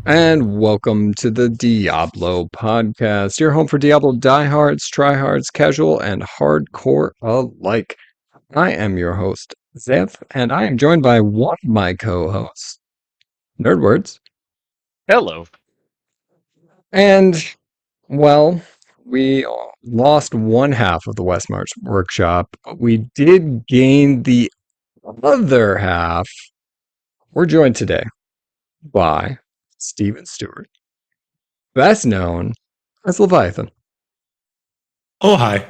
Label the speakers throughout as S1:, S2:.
S1: And welcome to the Diablo podcast, your home for Diablo diehards, tryhards, casual, and hardcore alike. I am your host, Zev, and I am joined by one of my co-hosts, Nerdwords.
S2: Hello.
S1: And, well, we lost one half of the Westmarch workshop, but we did gain the other half. We're joined today by Steven Stewart, best known as Leviathan.
S3: Oh, hi.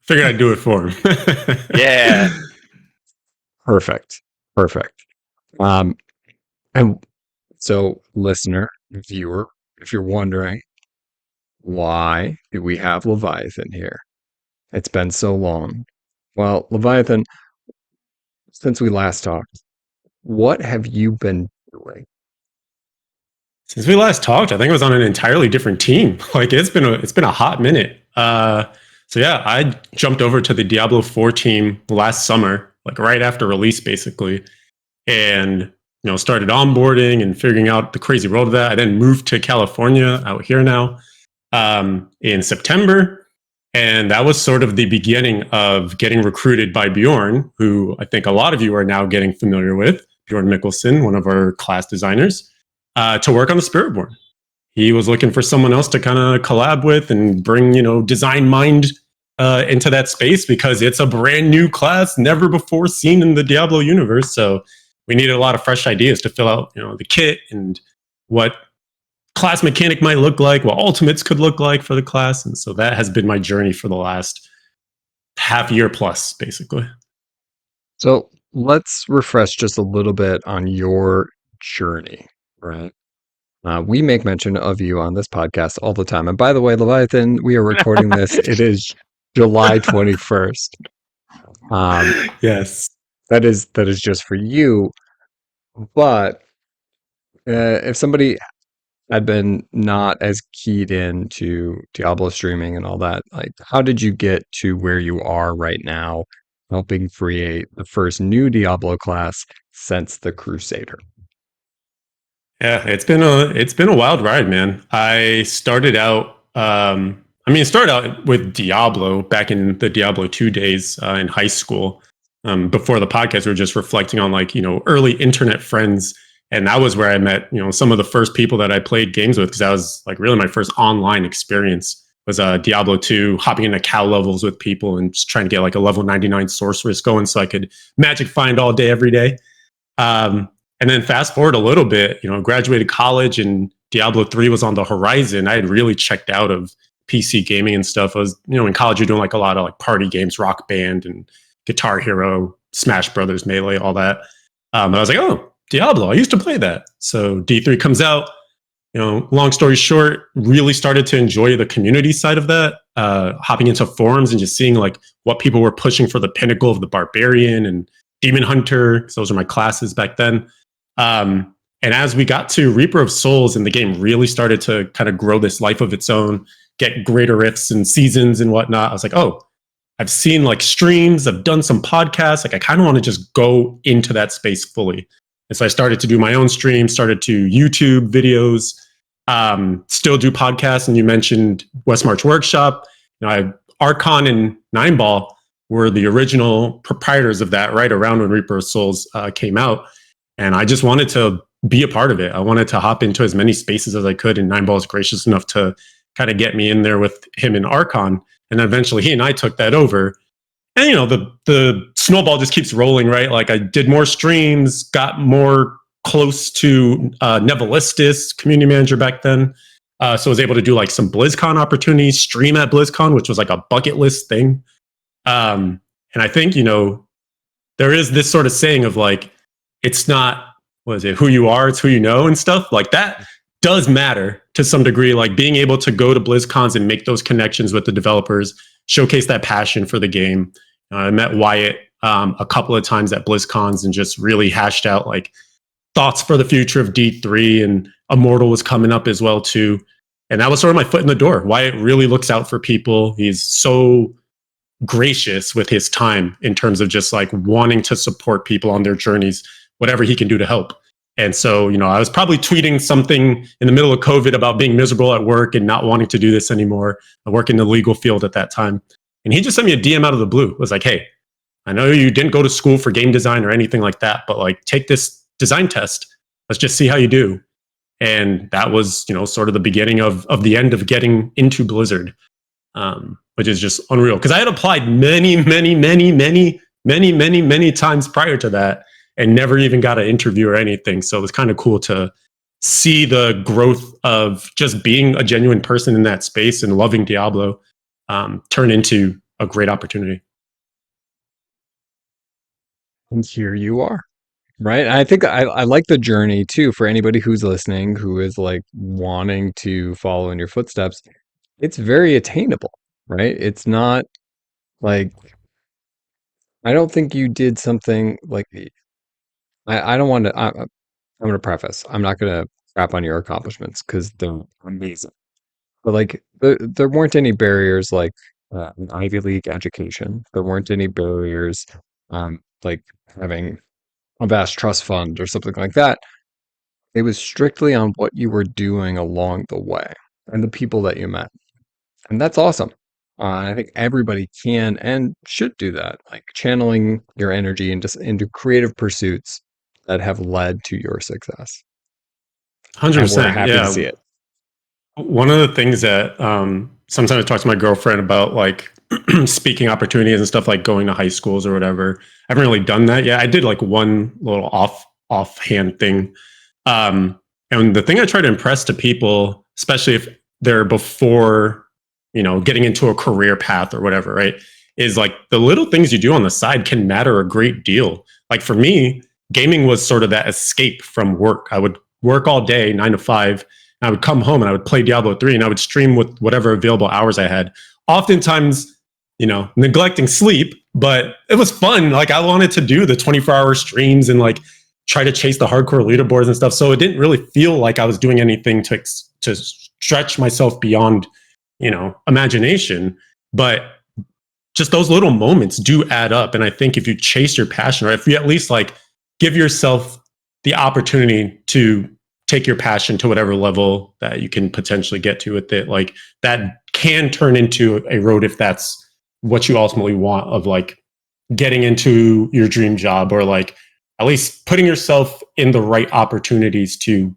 S3: Figured I'd do it for him.
S2: Yeah.
S1: Perfect. Um, and so, listener, viewer, if you're wondering, why do we have Leviathan here? It's been so long. Well, Leviathan, since we last talked, what have you been doing?
S3: Since we last talked, I think I was on an entirely different team. Like it's been a hot minute. So yeah, I jumped over to the Diablo 4 team last summer, like right after release, basically, and started onboarding and figuring out the crazy world of that. I then moved to California, out here now, in September, and that was sort of the beginning of getting recruited by Bjorn, who I think a lot of you are now getting familiar with. Bjorn Mikkelsen, one of our class designers, to work on the Spiritborn. He was looking for someone else to kind of collab with and bring, design mind into that space, because it's a brand new class, never before seen in the Diablo universe. So we needed a lot of fresh ideas to fill out, the kit and what class mechanic might look like, what ultimates could look like for the class. And so that has been my journey for the last half year plus, basically.
S1: So let's refresh just a little bit on your journey, right? We make mention of you on this podcast all the time. And by the way, Leviathan, we are recording this. It is July 21st.
S3: Yes.
S1: That is just for you. But if somebody had been not as keyed into Diablo streaming and all that, like, how did you get to where you are right now, helping create the first new Diablo class since the Crusader?
S3: Yeah, it's been a wild ride, man. I started out started out with Diablo back in the Diablo 2 days in high school. Before the podcast, we were just reflecting on early internet friends, and that was where I met some of the first people that I played games with, because that was like really my first online experience was Diablo 2, hopping into cow levels with people and just trying to get like a level 99 sorceress going so I could magic find all day every day. And then fast forward a little bit, graduated college and Diablo 3 was on the horizon. I had really checked out of PC gaming and stuff. I was, in college, you're doing like a lot of like party games, Rock Band and Guitar Hero, Smash Brothers, Melee, all that. I was like, oh, Diablo, I used to play that. So D3 comes out, long story short, really started to enjoy the community side of that, hopping into forums and just seeing like what people were pushing for the pinnacle of the Barbarian and Demon Hunter, because those are my classes back then. And as we got to Reaper of Souls and the game really started to kind of grow this life of its own, get greater rifts and seasons and whatnot, I was like, oh, I've seen like streams, I've done some podcasts, like I kind of want to just go into that space fully. And so I started to do my own streams, started to YouTube videos, still do podcasts. And you mentioned Westmarch Workshop. Archon and Nineball were the original proprietors of that right around when Reaper of Souls came out. And I just wanted to be a part of it. I wanted to hop into as many spaces as I could. And Nineball was gracious enough to kind of get me in there with him and Archon. And eventually he and I took that over. And, the snowball just keeps rolling, right? Like I did more streams, got more close to Nevelistis, community manager back then. So I was able to do like some BlizzCon opportunities, stream at BlizzCon, which was like a bucket list thing. And I think, there is this sort of saying of like, it's not, who you are, it's who you know and stuff. Like that does matter to some degree, like being able to go to BlizzCons and make those connections with the developers, showcase that passion for the game. I met Wyatt a couple of times at BlizzCons and just really hashed out like thoughts for the future of D3, and Immortal was coming up as well too. And that was sort of my foot in the door. Wyatt really looks out for people. He's so gracious with his time in terms of just like wanting to support people on their journeys, whatever he can do to help. And so, I was probably tweeting something in the middle of COVID about being miserable at work and not wanting to do this anymore. I work in the legal field at that time. And he just sent me a DM out of the blue. It was like, hey, I know you didn't go to school for game design or anything like that, but like take this design test. Let's just see how you do. And that was, sort of the beginning of the end of getting into Blizzard, which is just unreal. Because I had applied many times prior to that and never even got an interview or anything. So it was kind of cool to see the growth of just being a genuine person in that space and loving Diablo turn into a great opportunity.
S1: And here you are. Right. I think I like the journey too for anybody who's listening, who is like wanting to follow in your footsteps. It's very attainable, right? It's not like, I don't think you did something like, I don't want to, I'm going to preface, I'm not going to crap on your accomplishments because they're amazing. But like, there weren't any barriers like an Ivy League education. There weren't any barriers like having a vast trust fund or something like that. It was strictly on what you were doing along the way and the people that you met. And that's awesome. I think everybody can and should do that, like channeling your energy into creative pursuits that have led to your success. And we're
S3: 100%.
S1: happy to see
S3: Yeah.
S1: it.
S3: One of the things that sometimes I talk to my girlfriend about, like speaking opportunities and stuff, like going to high schools or whatever. I haven't really done that yet. I did like one little offhand thing. And the thing I try to impress to people, especially if they're before, getting into a career path or whatever, right, is like the little things you do on the side can matter a great deal. Like for me, gaming was sort of that escape from work. I would work all day, 9 to 5. And I would come home and I would play Diablo 3 and I would stream with whatever available hours I had. Oftentimes, neglecting sleep, but it was fun. Like I wanted to do the 24-hour streams and like try to chase the hardcore leaderboards and stuff. So it didn't really feel like I was doing anything to stretch myself beyond, imagination. But just those little moments do add up. And I think if you chase your passion, or if you at least like give yourself the opportunity to take your passion to whatever level that you can potentially get to with it, like that can turn into a road if that's what you ultimately want, of like getting into your dream job, or like at least putting yourself in the right opportunities to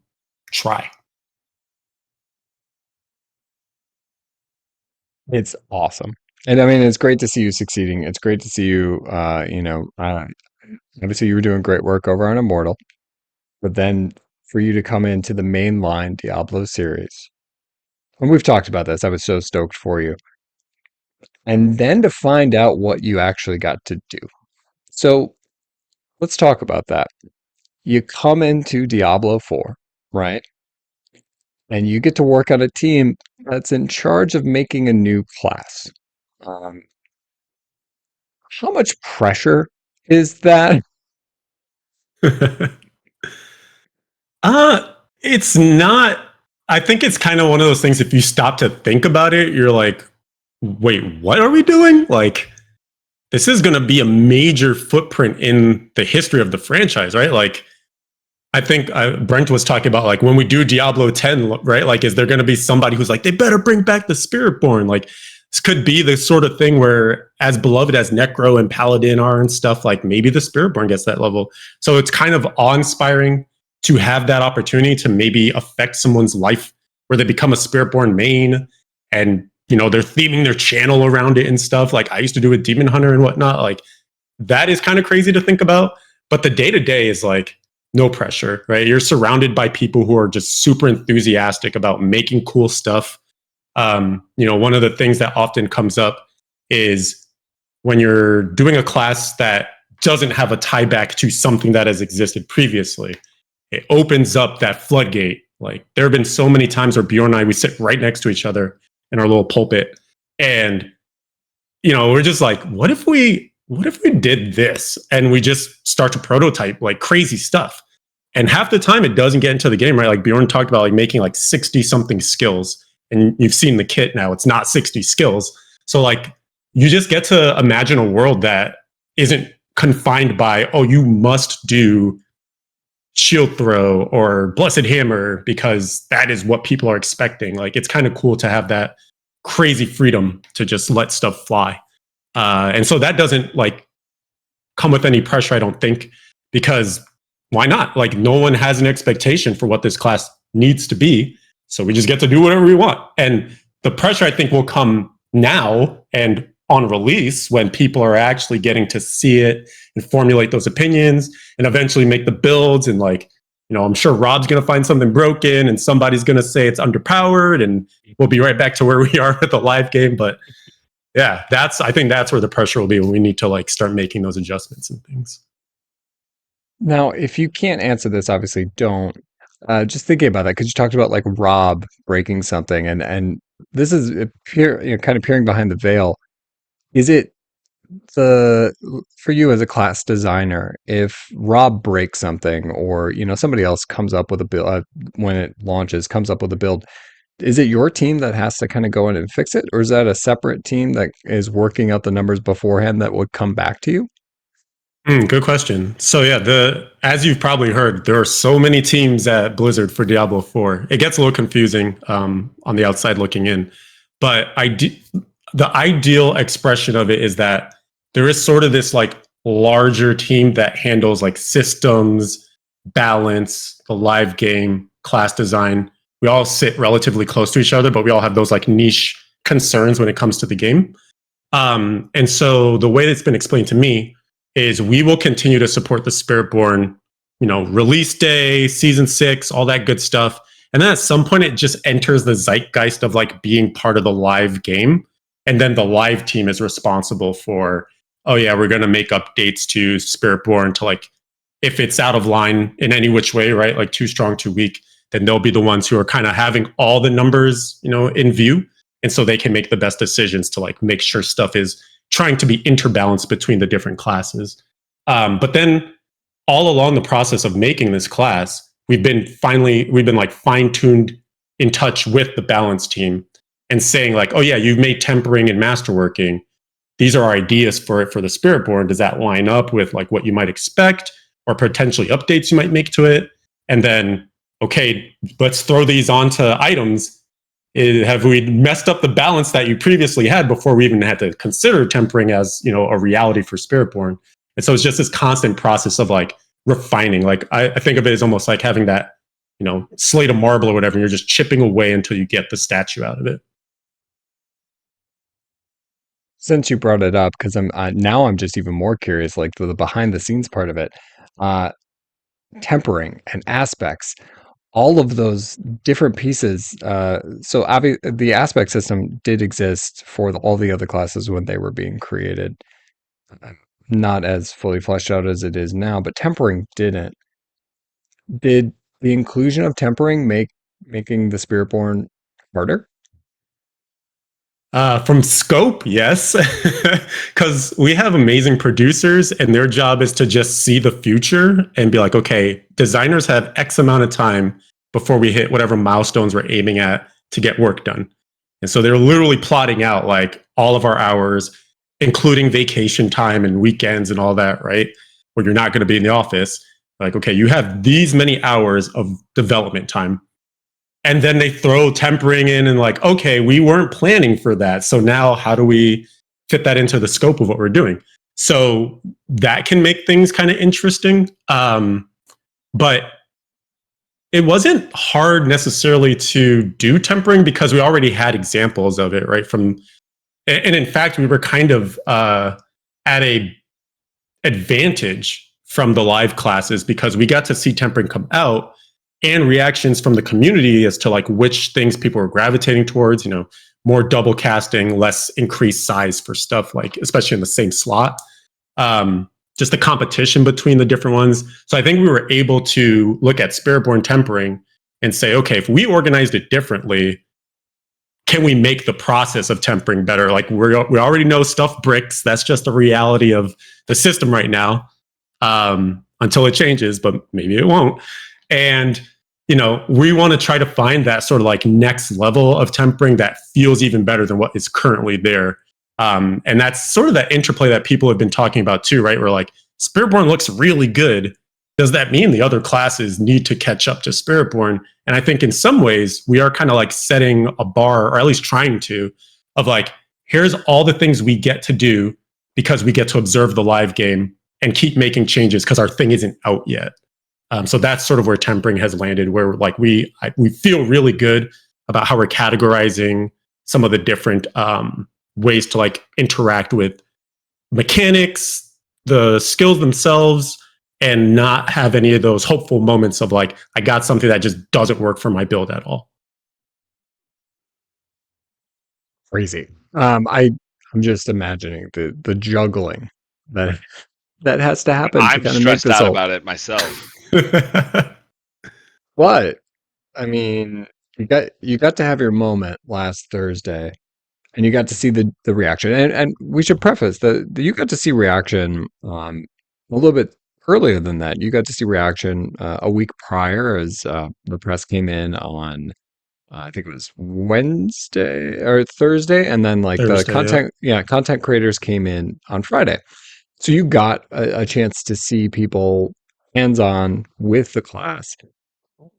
S3: try.
S1: It's awesome. And I mean, it's great to see you succeeding. It's great to see you, obviously you were doing great work over on Immortal, but then for you to come into the mainline Diablo series, and we've talked about this, I was so stoked for you. And then to find out what you actually got to do. So let's talk about that. You come into Diablo 4, right? And you get to work on a team that's in charge of making a new class. Um, how much pressure is that?
S3: It's not. I think it's kind of one of those things. If you stop to think about it, you're like, wait, what are we doing? Like, this is going to be a major footprint in the history of the franchise, right? Like, I think Brent was talking about like when we do Diablo 10, right? Like, is there going to be somebody who's like, they better bring back the Spiritborn? Like, this could be the sort of thing where, as beloved as Necro and Paladin are and stuff, like maybe the Spiritborn gets that level. So it's kind of awe-inspiring to have that opportunity to maybe affect someone's life where they become a Spiritborn main, and they're theming their channel around it and stuff. Like I used to do with Demon Hunter and whatnot. Like that is kind of crazy to think about. But the day-to-day is like no pressure, right? You're surrounded by people who are just super enthusiastic about making cool stuff. One of the things that often comes up is when you're doing a class that doesn't have a tie back to something that has existed previously, it opens up that floodgate. Like there have been so many times where Bjorn and I, we sit right next to each other in our little pulpit, and we're just like, what if we did this? And we just start to prototype like crazy stuff. And half the time it doesn't get into the game, right? Like Bjorn talked about like making like 60 something skills, and you've seen the kit now, it's not 60 skills. So like you just get to imagine a world that isn't confined by, oh, you must do shield throw or blessed hammer because that is what people are expecting. Like, it's kind of cool to have that crazy freedom to just let stuff fly. And so that doesn't like come with any pressure, I don't think, because why not? Like, no one has an expectation for what this class needs to be. So we just get to do whatever we want. And the pressure, I think, will come now and on release when people are actually getting to see it and formulate those opinions and eventually make the builds. And like, you know, I'm sure Rob's going to find something broken and somebody's going to say it's underpowered, and we'll be right back to where we are with the live game. But yeah, I think that's where the pressure will be when we need to like start making those adjustments and things.
S1: Now, if you can't answer this, obviously don't. Just thinking about that, because you talked about like Rob breaking something, and this is kind of peering behind the veil. Is it for you as a class designer, if Rob breaks something, or somebody else comes up with a build when it launches, comes up with a build, is it your team that has to kind of go in and fix it, or is that a separate team that is working out the numbers beforehand that would come back to you?
S3: Good question. So yeah, as you've probably heard, there are so many teams at Blizzard for Diablo 4. It gets a little confusing on the outside looking in, but the ideal expression of it is that there is sort of this like larger team that handles like systems, balance, the live game, class design. We all sit relatively close to each other, but we all have those like niche concerns when it comes to the game. And so the way that's been explained to me is we will continue to support the Spiritborn, release day, season 6, all that good stuff. And then at some point it just enters the zeitgeist of like being part of the live game. And then the live team is responsible for, oh yeah, we're going to make updates to Spiritborn to like, if it's out of line in any which way, right? Like too strong, too weak, then they'll be the ones who are kind of having all the numbers, in view. And so they can make the best decisions to like make sure stuff is trying to be interbalanced between the different classes. But then all along the process of making this class, we've been like fine-tuned in touch with the balance team and saying like, oh yeah, you've made tempering and masterworking. These are our ideas for it for the Spiritborn. Does that line up with like what you might expect or potentially updates you might make to it? And then, okay, let's throw these onto items. Have we messed up the balance that you previously had before we even had to consider tempering as, a reality for Spiritborn? And so it's just this constant process of like refining. Like I think of it as almost like having that, slate of marble or whatever, and you're just chipping away until you get the statue out of it.
S1: Since you brought it up, because I'm just even more curious, like the behind the scenes part of it, tempering and aspects, all of those different pieces. So the aspect system did exist for all the other classes when they were being created, not as fully fleshed out as it is now, but tempering didn't. Did the inclusion of tempering making the Spiritborn harder?
S3: From scope, yes, because we have amazing producers and their job is to just see the future and be like, okay, designers have X amount of time before we hit whatever milestones we're aiming at to get work done. And so they're literally plotting out like all of our hours, including vacation time and weekends and all that, right? Where you're not going to be in the office. Like, okay, you have these many hours of development time. And then they throw tempering in and like, okay, we weren't planning for that. So now how do we fit that into the scope of what we're doing? So that can make things kind of interesting. But it wasn't hard necessarily to do tempering because we already had examples of it, right? And in fact, we were kind of at a advantage from the live classes because we got to see tempering come out and reactions from the community as to like which things people were gravitating towards, more double casting, less increased size for stuff, like especially in the same slot. Just the competition between the different ones. So I think we were able to look at Spiritborn tempering and say, okay, if we organized it differently, can we make the process of tempering better? Like we already know stuff bricks. That's just the reality of the system right now, until it changes, but maybe it won't. And we want to try to find that sort of like next level of tempering that feels even better than what is currently there. And that's sort of that interplay that people have been talking about too, right? Where like Spiritborn looks really good. does that mean the other classes need to catch up to Spiritborn? And I think in some ways we are kind of like setting a bar, or at least trying to, of like, here's all the things we get to do because we get to observe the live game and keep making changes because our thing isn't out yet. So that's sort of where tempering has landed, where like we feel really good about how we're categorizing some of the different ways to like interact with mechanics, the skills themselves, and not have any of those hopeful moments of like, I got something that just doesn't work for my build at all.
S1: Crazy. I'm just imagining the juggling that has to happen to
S2: I'm
S1: kind of make
S2: stressed
S1: this
S2: out
S1: all.
S2: about it myself.
S1: But I mean, you got to have your moment last Thursday, and you got to see the reaction. And we should preface that you got to see reaction a little bit earlier than that. You got to see reaction a week prior, as the press came in on I think it was Wednesday or Thursday, and then like the
S3: Thursday,
S1: content creators came in on Friday. So you got a chance to see people hands on with the class.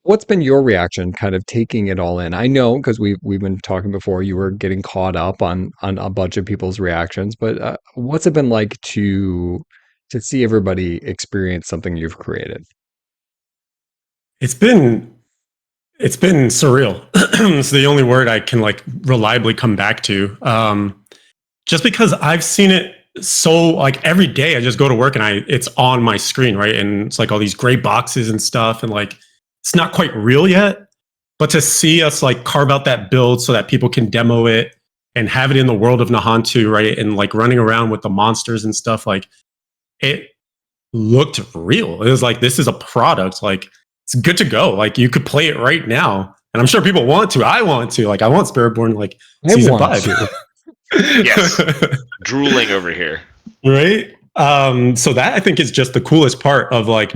S1: What's been your reaction, kind of taking it all in? I know because we've been talking before. You were getting caught up on a bunch of people's reactions, but what's it been like to see everybody experience something you've created?
S3: It's been surreal. It's the only word I can like reliably come back to. Just because I've seen it so like every day I just go to work and it's on my screen, right? And it's like all these gray boxes and stuff, and like it's not quite real yet. But to see us like carve out that build so that people can demo it and have it in the world of Nahantu, right? And like running around with the monsters and stuff, like it looked real. It was like, this is a product. Like it's good to go. Like you could play it right now. And I'm sure people want to. I want to. Like I want Spiritborn like season 5.
S2: Yes. Drooling over here.
S3: Right? So that I think is just the coolest part of like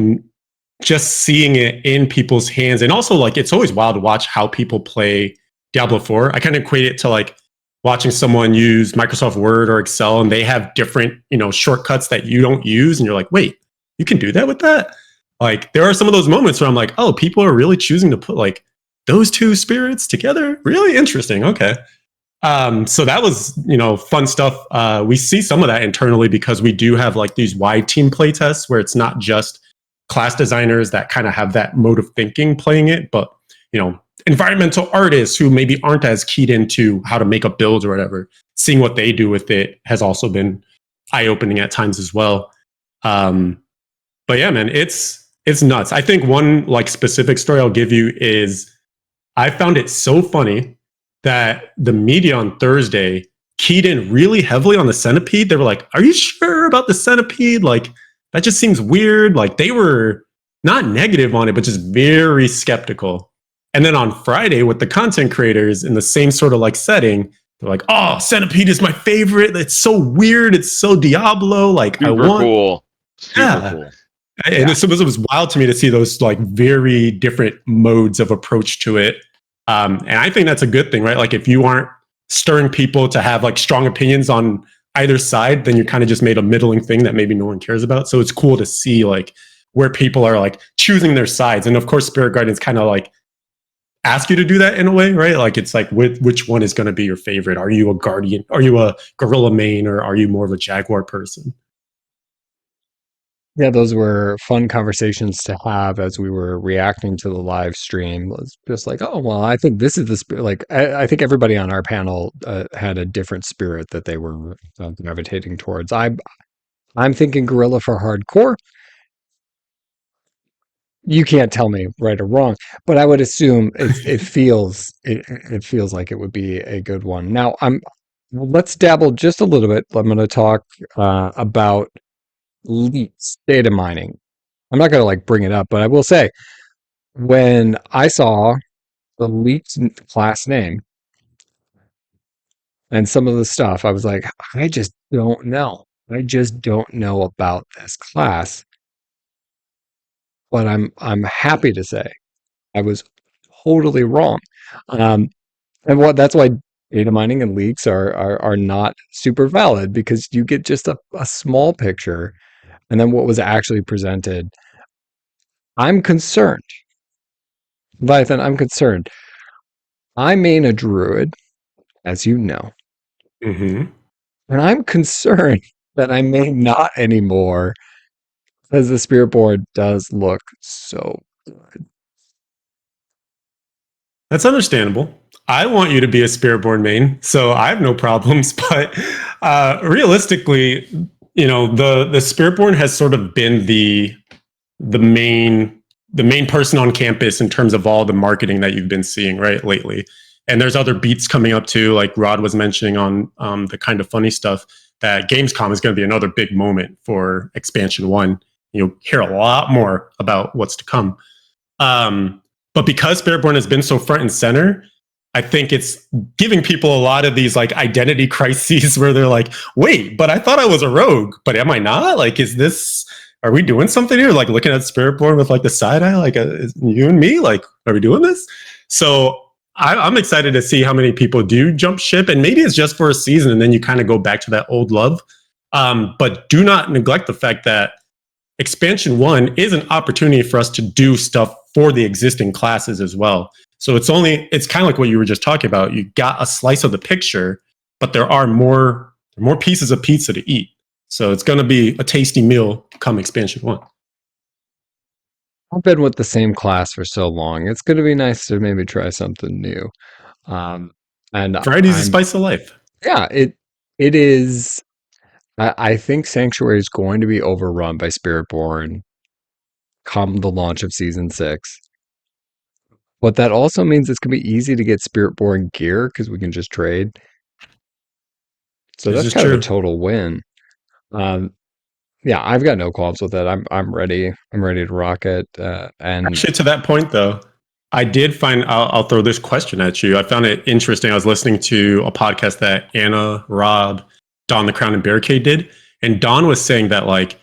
S3: just seeing it in people's hands. And also like it's always wild to watch how people play Diablo 4. I kind of equate it to like watching someone use Microsoft Word or Excel, and they have different, shortcuts that you don't use, and you're like, wait, you can do that with that? Like there are some of those moments where I'm like, oh, people are really choosing to put like those two spirits together. Really interesting. Okay. So that was, fun stuff. We see some of that internally because we do have like these wide team play tests where it's not just class designers that kind of have that mode of thinking playing it, but, environmental artists who maybe aren't as keyed into how to make a build or whatever, seeing what they do with it has also been eye-opening at times as well. But yeah, man, it's nuts. I think one like specific story I'll give you is I found it so funny that the media on Thursday keyed in really heavily on the Centipede. They were like, are you sure about the Centipede? Like, that just seems weird. Like, they were not negative on it, but just very skeptical. And then on Friday with the content creators in the same sort of like setting, they're like, oh, Centipede is my favorite. It's so weird. It's so Diablo. Like,
S2: Super cool. Super cool.
S3: And it was wild to me to see those like very different modes of approach to it. And I think that's a good thing, right? Like if you aren't stirring people to have like strong opinions on either side, then you kind of just made a middling thing that maybe no one cares about. So it's cool to see like where people are like choosing their sides. And of course, Spirit Guardians kind of like ask you to do that in a way, right? Like it's like which one is going to be your favorite? Are you a Guardian? Are you a Gorilla main, or are you more of a Jaguar person?
S1: Yeah, those were fun conversations to have as we were reacting to the live stream. It was just like, oh, well, I think this is the spirit. Like, I think everybody on our panel had a different spirit that they were gravitating towards. I'm thinking Gorilla for hardcore. You can't tell me right or wrong, but I would assume it feels like it would be a good one. Now, let's dabble just a little bit. I'm going to talk about leaks, data mining. I'm not going to like bring it up, but I will say when I saw the leaked class name and some of the stuff, I was like, I just don't know. I just don't know about this class. But I'm happy to say I was totally wrong. Um, and that's why data mining and leaks are not super valid, because you get just a small picture, and then what was actually presented I'm concerned. Leviathan, I'm concerned. I main a druid, as you know,
S3: Mm-hmm.
S1: and I'm concerned that I may not anymore because the Spiritborn does look so good.
S3: That's understandable. I want you to be a Spiritborn main, so I have no problems. But realistically, the Spiritborn has sort of been the main person on campus in terms of all the marketing that you've been seeing right lately. And there's other beats coming up too, like Rod was mentioning on the kind of funny stuff. That Gamescom is going to be another big moment for expansion 1. You'll hear a lot more about what's to come. But because Spiritborn has been so front and center, I think it's giving people a lot of these like identity crises where they're like, wait, but I thought I was a rogue, but am I not? Like, are we doing something here? Like looking at Spiritborn with like the side eye, like is you and me, like, are we doing this? So I'm excited to see how many people do jump ship, and maybe it's just for a season and then you kind of go back to that old love. But do not neglect the fact that expansion 1 is an opportunity for us to do stuff for the existing classes as well. So it's kind of like what you were just talking about. You got a slice of the picture, but there are more pieces of pizza to eat. So it's going to be a tasty meal come expansion 1.
S1: I've been with the same class for so long. It's going to be nice to maybe try something new. And
S3: Variety's the
S1: I'm,
S3: spice of life.
S1: yeah, it is. I think Sanctuary is going to be overrun by Spiritborn come the launch of season 6. But that also means it's going to be easy to get Spiritborn gear because we can just trade. So
S3: This
S1: that's
S3: is
S1: kind of a
S3: true.
S1: total win. Um, yeah, I've got no qualms with it. I'm ready. I'm ready to rock it. And
S3: Actually, to that point, though, I did find, I'll throw this question at you. I found it interesting. I was listening to a podcast that Anna, Rob, Don the Crown, and Barricade did. And Don was saying that, like,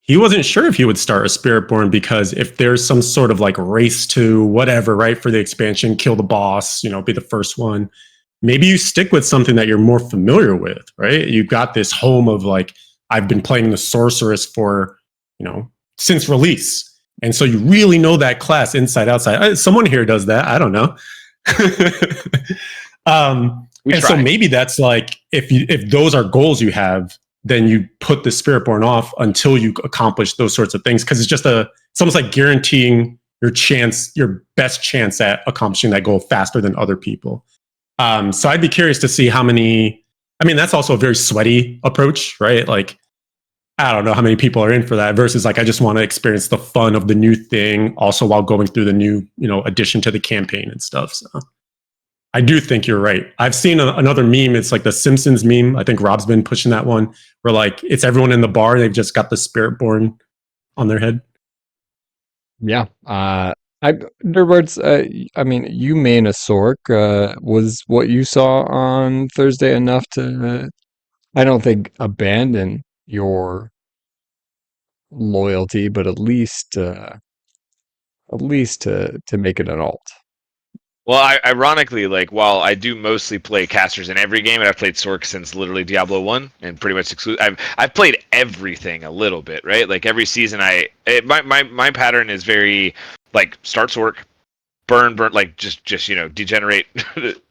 S3: he wasn't sure if he would start a Spiritborn because if there's some sort of like race to whatever, right, for the expansion, kill the boss, be the first one. Maybe you stick with something that you're more familiar with, right? You got this home of like, I've been playing the sorceress for, since release. And so you really know that class inside outside. Someone here does that. I don't know. So maybe that's like, if those are goals you have, then you put the Spiritborn off until you accomplish those sorts of things. Cause it's almost like guaranteeing your best chance at accomplishing that goal faster than other people. So I'd be curious to see how many, that's also a very sweaty approach, right? Like, I don't know how many people are in for that versus like, I just want to experience the fun of the new thing also while going through the new, addition to the campaign and stuff. So I do think you're right. I've seen another meme. It's like the Simpsons meme. I think Rob's been pushing that one where like it's everyone in the bar. They've just got the Spiritborn on their head.
S1: yeah, Nerds, you main a Sork. Was what you saw on Thursday enough to, I don't think, abandon your loyalty, but at least to make it an alt.
S2: Well, ironically, like while I do mostly play casters in every game, and I've played Sork since literally Diablo 1, and pretty much I've played everything a little bit, right? Like every season, my pattern is very like start Sork, burn, like just degenerate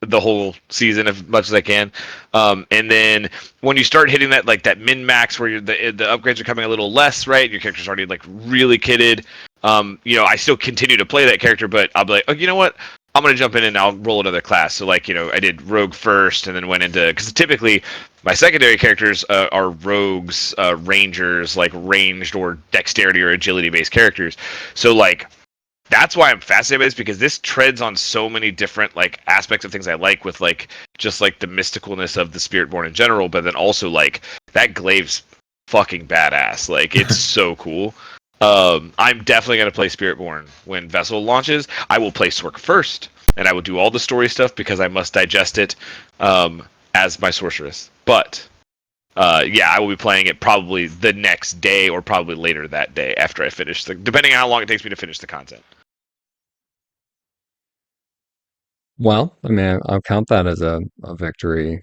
S2: the whole season as much as I can, and then when you start hitting that min max where the upgrades are coming a little less, right? Your character's already like really kitted. I still continue to play that character, but I'll be like, oh, you know what? I'm gonna jump in and I'll roll another class. So like I did rogue first, and then went into because typically my secondary characters are rogues, rangers, like ranged or dexterity or agility based characters. So like that's why I'm fascinated by this because this treads on so many different like aspects of things I like with like just like the mysticalness of the Spiritborn in general, but then also like that glaive's fucking badass. Like it's so cool. I'm definitely gonna play Spiritborn when Vessel launches. I will play Sork first, and I will do all the story stuff because I must digest it as my sorceress. But yeah, I will be playing it probably the next day or probably later that day after I finish depending on how long it takes me to finish the content.
S1: Well, I'll count that as a victory.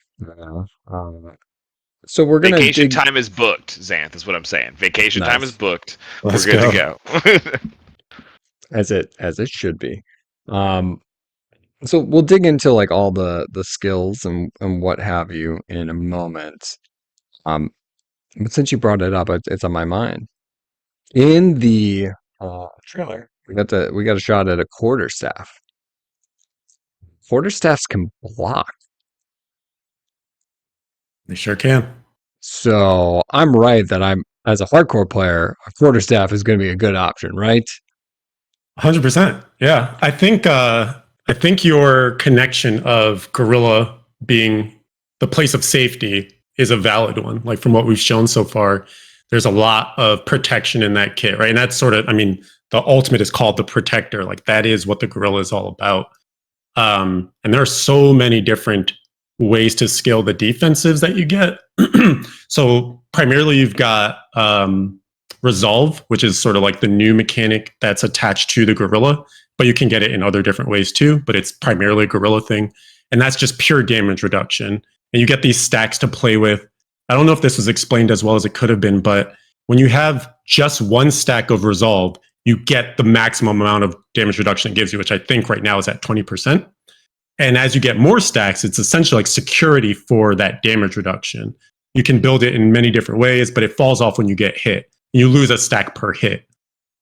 S1: So we're gonna
S2: Vacation
S1: dig.
S2: time is booked, Xanth, is what I'm saying. Vacation time is
S1: Nice.
S2: booked.
S3: Let's
S2: We're good
S3: go.
S2: to go.
S1: as it should be. Um, so we'll dig into like all the skills and what have you in a moment. Um, but since you brought it up, it's on my mind. In the trailer, we got a shot at a quarterstaff. Quarterstaffs can block.
S3: They sure can.
S1: So I'm right that I'm as a hardcore player, a quarterstaff is going to be a good option, right?
S3: 100%. Yeah. I think your connection of Gorilla being the place of safety is a valid one. Like from what we've shown so far, there's a lot of protection in that kit, right? And that's sort of, I mean, the ultimate is called the protector. Like that is what the Gorilla is all about. And there are so many different ways to scale the defensives that you get. So primarily you've got Resolve, which is sort of like the new mechanic that's attached to the Gorilla, but you can get it in other different ways too, but it's primarily a Gorilla thing. And that's just pure damage reduction. And you get these stacks to play with. I don't know if this was explained as well as it could have been, but when you have just one stack of Resolve, you get the maximum amount of damage reduction it gives you, which I think right now is at 20%. And as you get more stacks, it's essentially like security for that damage reduction. You can build it in many different ways, but it falls off when you get hit. You lose a stack per hit.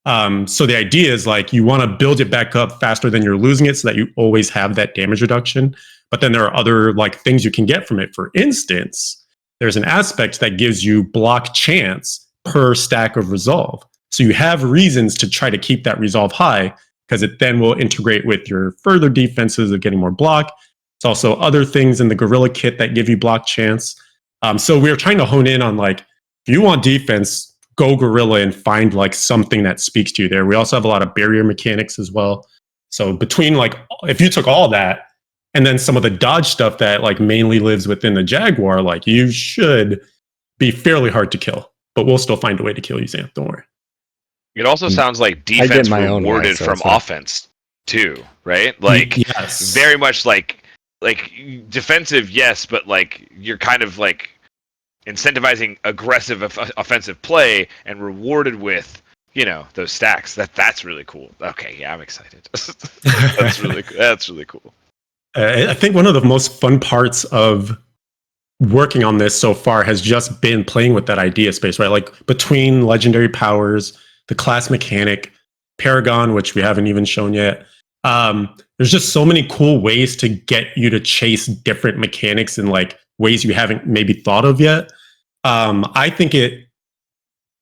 S3: So the idea is like you want to build it back up faster than you're losing it so that you always have that damage reduction. But then there are other like things you can get from it. For instance, there's an aspect that gives you block chance per stack of resolve. So you have reasons to try to keep that resolve high because it then will integrate with your further defenses of getting more block. It's also other things in the Gorilla kit that give you block chance. So we're trying to hone in on like, if you want defense, go Gorilla and find like something that speaks to you there. We also have a lot of barrier mechanics as well. So between like, if you took all that and then some of the dodge stuff that like mainly lives within the Jaguar, like you should be fairly hard to kill, but we'll still find a way to kill you, Sam. Don't worry.
S2: It also sounds like
S1: I get
S2: defense
S1: my own way,
S2: rewarded
S1: so
S2: from
S1: it's fine.
S2: offense too, right? Like
S3: Yes.
S2: very much like defensive, yes, but like you're kind of like incentivizing aggressive offensive play and rewarded with those stacks. That's really cool. Okay, yeah, I'm excited. That's really cool.
S3: I think one of the most fun parts of working on this so far has just been playing with that idea space, right? Like between legendary powers, the class mechanic, Paragon, which we haven't even shown yet. There's just so many cool ways to get you to chase different mechanics in like ways you haven't maybe thought of yet. I think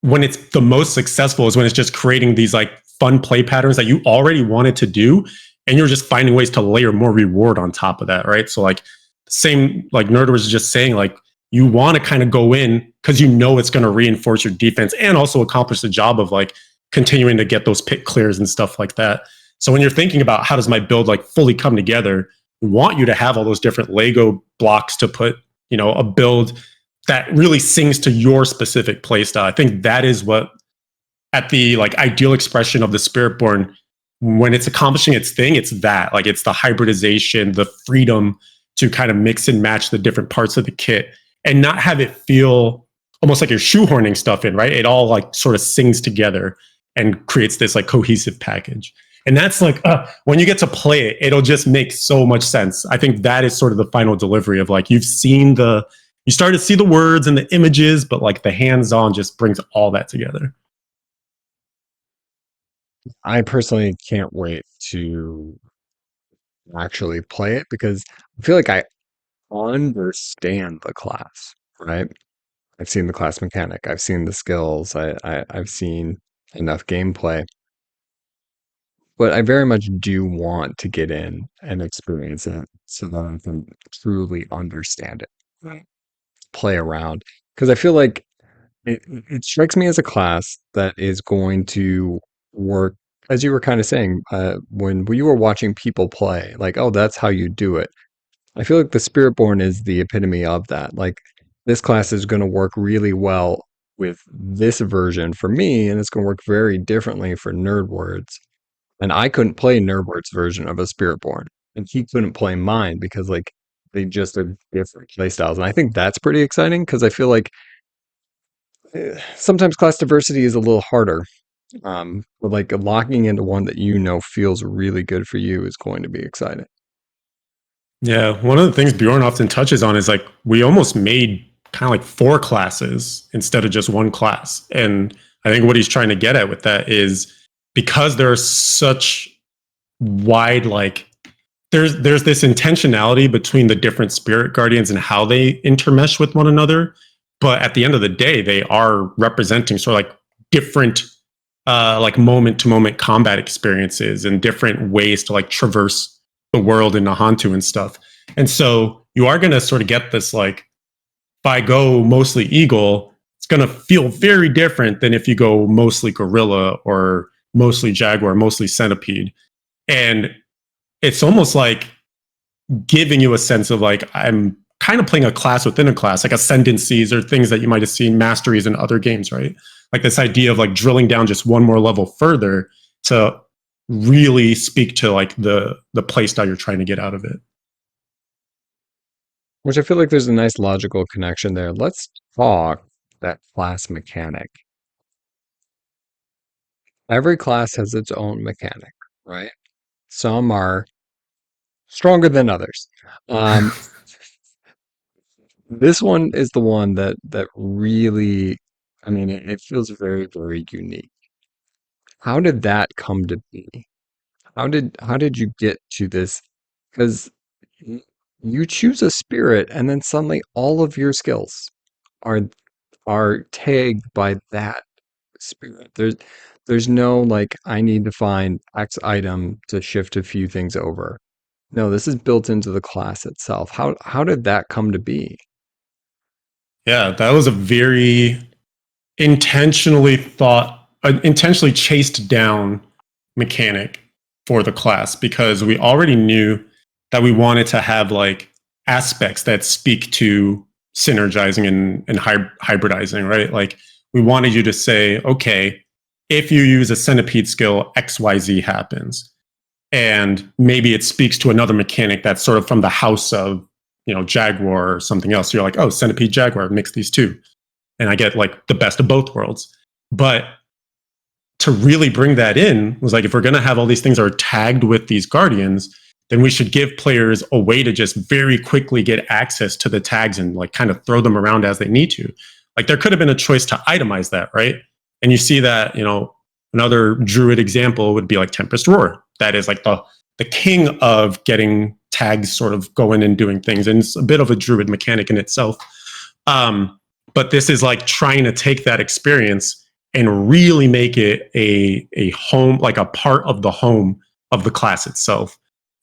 S3: when it's the most successful is when it's just creating these like fun play patterns that you already wanted to do, and you're just finding ways to layer more reward on top of that, right? So like same like Nerd was just saying, like you want to kind of go in because you know it's going to reinforce your defense and also accomplish the job of like continuing to get those pit clears and stuff like that. So when you're thinking about how does my build like fully come together, we want you to have all those different Lego blocks to put, a build that really sings to your specific playstyle. I think that is what at the like ideal expression of the Spiritborn, when it's accomplishing its thing, it's that like it's the hybridization, the freedom to kind of mix and match the different parts of the kit and not have it feel almost like you're shoehorning stuff in, right? It all like sort of sings together and creates this like cohesive package. And that's like, when you get to play it, it'll just make so much sense. I think that is sort of the final delivery of like, you start to see the words and the images, but like the hands-on just brings all that together.
S1: I personally can't wait to actually play it because I feel like I understand the class, right? I've seen the class mechanic, I've seen the skills, I've seen enough gameplay, but I very much do want to get in and experience it so that I can truly understand it, right? Play around. Because I feel like it strikes me as a class that is going to work, as you were kind of saying, when you were watching people play, like, oh, that's how you do it. I feel like the Spiritborn is the epitome of that. Like, this class is going to work really well with this version for me, and it's going to work very differently for Nerdwords. And I couldn't play Nerdwords' version of a Spiritborn, and he couldn't play mine because, like, they just are different play styles. And I think that's pretty exciting because I feel like sometimes class diversity is a little harder But like locking into one that you know feels really good for you is going to be exciting.
S3: Yeah, one of the things Bjorn often touches on is like we almost made kind of like 4 classes instead of just one class. And I think what he's trying to get at with that is because there's such wide like there's this intentionality between the different spirit guardians and how they intermesh with one another. But at the end of the day, they are representing sort of like different like moment to moment combat experiences and different ways to like traverse the world in Nahantu and stuff. And so you are going to sort of get this like, if I go mostly eagle, it's going to feel very different than if you go mostly gorilla or mostly jaguar, mostly centipede. And it's almost like giving you a sense of like, I'm kind of playing a class within a class, like ascendancies or things that you might have seen masteries in other games, right? Like this idea of like drilling down just one more level further to really speak to like the play style you're trying to get out of it.
S1: Which I feel like there's a nice logical connection there. Let's talk that class mechanic. Every class has its own mechanic, right? Some are stronger than others. Um, this one is the one that really, I mean, it feels very, very unique. How did that come to be? How did you get to this? Because you choose a spirit, and then suddenly all of your skills are are tagged by that spirit. There's no like I need to find X item to shift a few things over. No, this is built into the class itself. How did that come to be?
S3: Yeah, that was a very intentionally chased down mechanic for the class because we already knew that we wanted to have like aspects that speak to synergizing and hybridizing, right? Like we wanted you to say, okay, if you use a centipede skill, XYZ happens. And maybe it speaks to another mechanic that's sort of from the house of, Jaguar or something else. You're like, oh, centipede, Jaguar, mix these two. And I get like the best of both worlds. But to really bring that in was like, if we're going to have all these things that are tagged with these guardians, then we should give players a way to just very quickly get access to the tags and like kind of throw them around as they need to. Like there could have been a choice to itemize that, right? And you see that, another druid example would be like Tempest Roar. That is like the king of getting tags sort of going and doing things. And it's a bit of a druid mechanic in itself. But this is like trying to take that experience and really make it a home, like a part of the home of the class itself.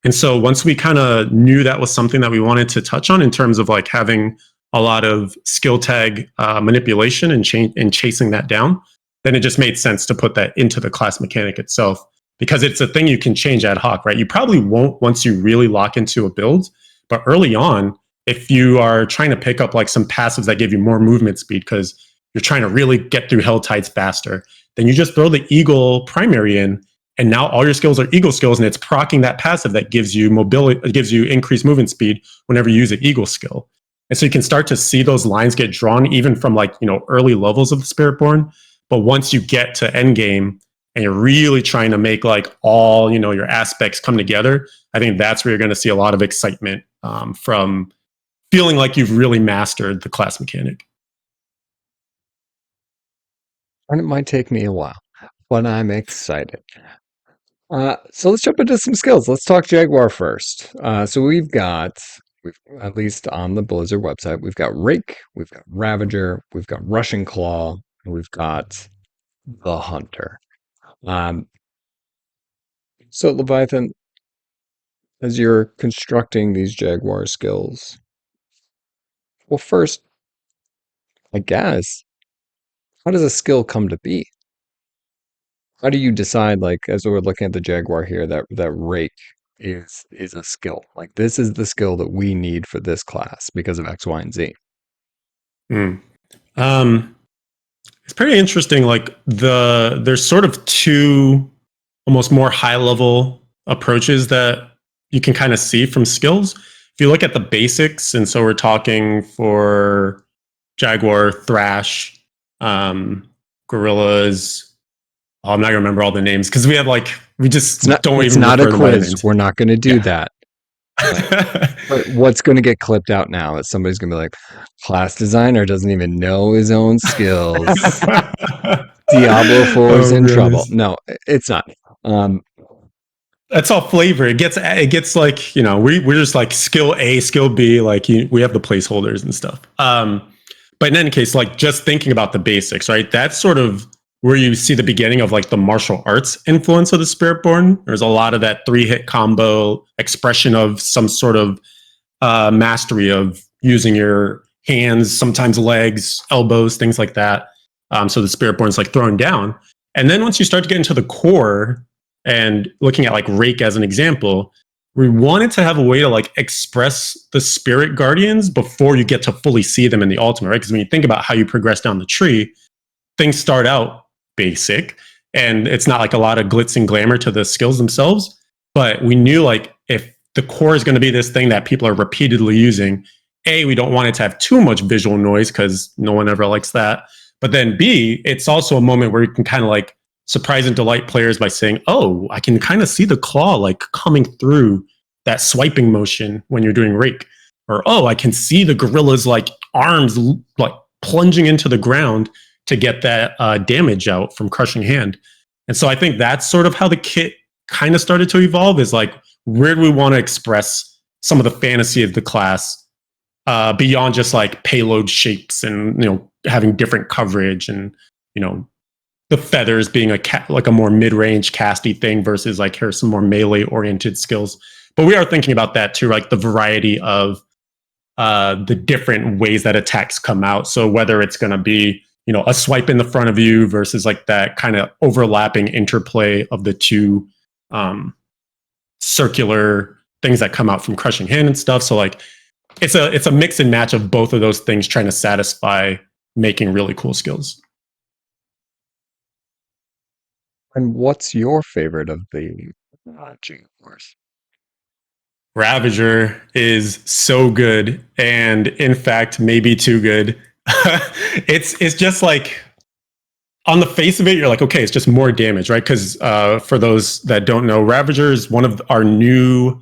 S3: And so once we kind of knew that was something that we wanted to touch on in terms of like having a lot of skill tag manipulation and chasing that down, then it just made sense to put that into the class mechanic itself because it's a thing you can change ad hoc, right? You probably won't once you really lock into a build, but early on, if you are trying to pick up like some passives that give you more movement speed because you're trying to really get through hell tides faster, then you just throw the eagle primary in, and now all your skills are eagle skills, and it's proccing that passive that gives you mobility, it gives you increased movement speed whenever you use an eagle skill. And so you can start to see those lines get drawn even from like, early levels of the Spiritborn. But once you get to end game and you're really trying to make like all, your aspects come together, I think that's where you're going to see a lot of excitement from feeling like you've really mastered the class mechanic.
S1: And it might take me a while, but I'm excited. So let's jump into some skills. Let's talk Jaguar first. So we've at least on the Blizzard website, we've got Rake, we've got Ravager, we've got Rushing Claw, and we've got the Hunter. Um, so Leviathan, as you're constructing these Jaguar skills, well, first, I guess, how does a skill come to be? How do you decide, like, as we're looking at the Jaguar here, that Rake is a skill? Like, this is the skill that we need for this class because of X, Y, and Z.
S3: Mm. Um, it's pretty interesting. Like there's sort of two almost more high level approaches that you can kind of see from skills. If you look at the basics, and so we're talking for Jaguar, Thrash, Gorillas, I'm not gonna remember all the names because we just don't
S1: It's
S3: even
S1: not a
S3: refer to them by their
S1: quiz.
S3: names.
S1: We're not going to do
S3: Yeah.
S1: that. But what's going to get clipped out now is somebody's going to be like, class designer doesn't even know his own skills. Diablo 4 is
S3: Oh
S1: in trouble.
S3: goodness.
S1: No, it's not. Um,
S3: That's all flavor. It gets like, we're just like skill A, skill B, like we have the placeholders and stuff. But in any case, like just thinking about the basics, right? That's sort of where you see the beginning of like the martial arts influence of the Spiritborn. There's a lot of that 3-hit combo expression of some sort of mastery of using your hands, sometimes legs, elbows, things like that. So the Spiritborn is like thrown down. And then once you start to get into the core and looking at like Rake as an example, we wanted to have a way to like express the spirit guardians before you get to fully see them in the ultimate, right? Because when you think about how you progress down the tree, things start out basic and it's not like a lot of glitz and glamour to the skills themselves. But we knew like if the core is going to be this thing that people are repeatedly using, A, we don't want it to have too much visual noise because no one ever likes that. But then B, it's also a moment where you can kind of like surprise and delight players by saying, oh, I can kind of see the claw like coming through that swiping motion when you're doing Rake. Or, oh, I can see the gorilla's like arms like plunging into the ground to get that damage out from crushing hand. And so I think that's sort of how the kit kind of started to evolve is like, where do we want to express some of the fantasy of the class beyond just like payload shapes and, having different coverage and, the feathers being like a more mid-range casty thing versus like here's some more melee oriented skills. But we are thinking about that too, like the variety of the different ways that attacks come out. So whether it's going to be, a swipe in the front of you versus like that kind of overlapping interplay of the two circular things that come out from crushing hand and stuff. So like it's a mix and match of both of those things trying to satisfy making really cool skills.
S1: and what's your favorite of the Jaguars?
S3: Ravager is so good, and in fact, maybe too good. It's just like on the face of it, you're like, okay, it's just more damage, right? Because for those that don't know, Ravager is one of our new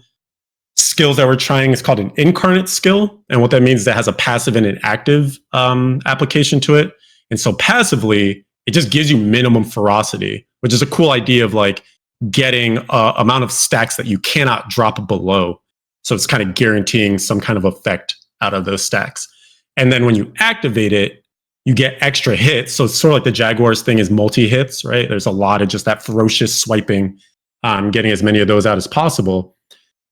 S3: skills that we're trying. It's called an incarnate skill, and what that means is that it has a passive and an active application to it. And so passively, it just gives you minimum ferocity, which is a cool idea of like getting a amount of stacks that you cannot drop below. So it's kind of guaranteeing some kind of effect out of those stacks. And then when you activate it, you get extra hits. So it's sort of like the Jaguars thing is multi-hits, right? There's a lot of just that ferocious swiping, getting as many of those out as possible.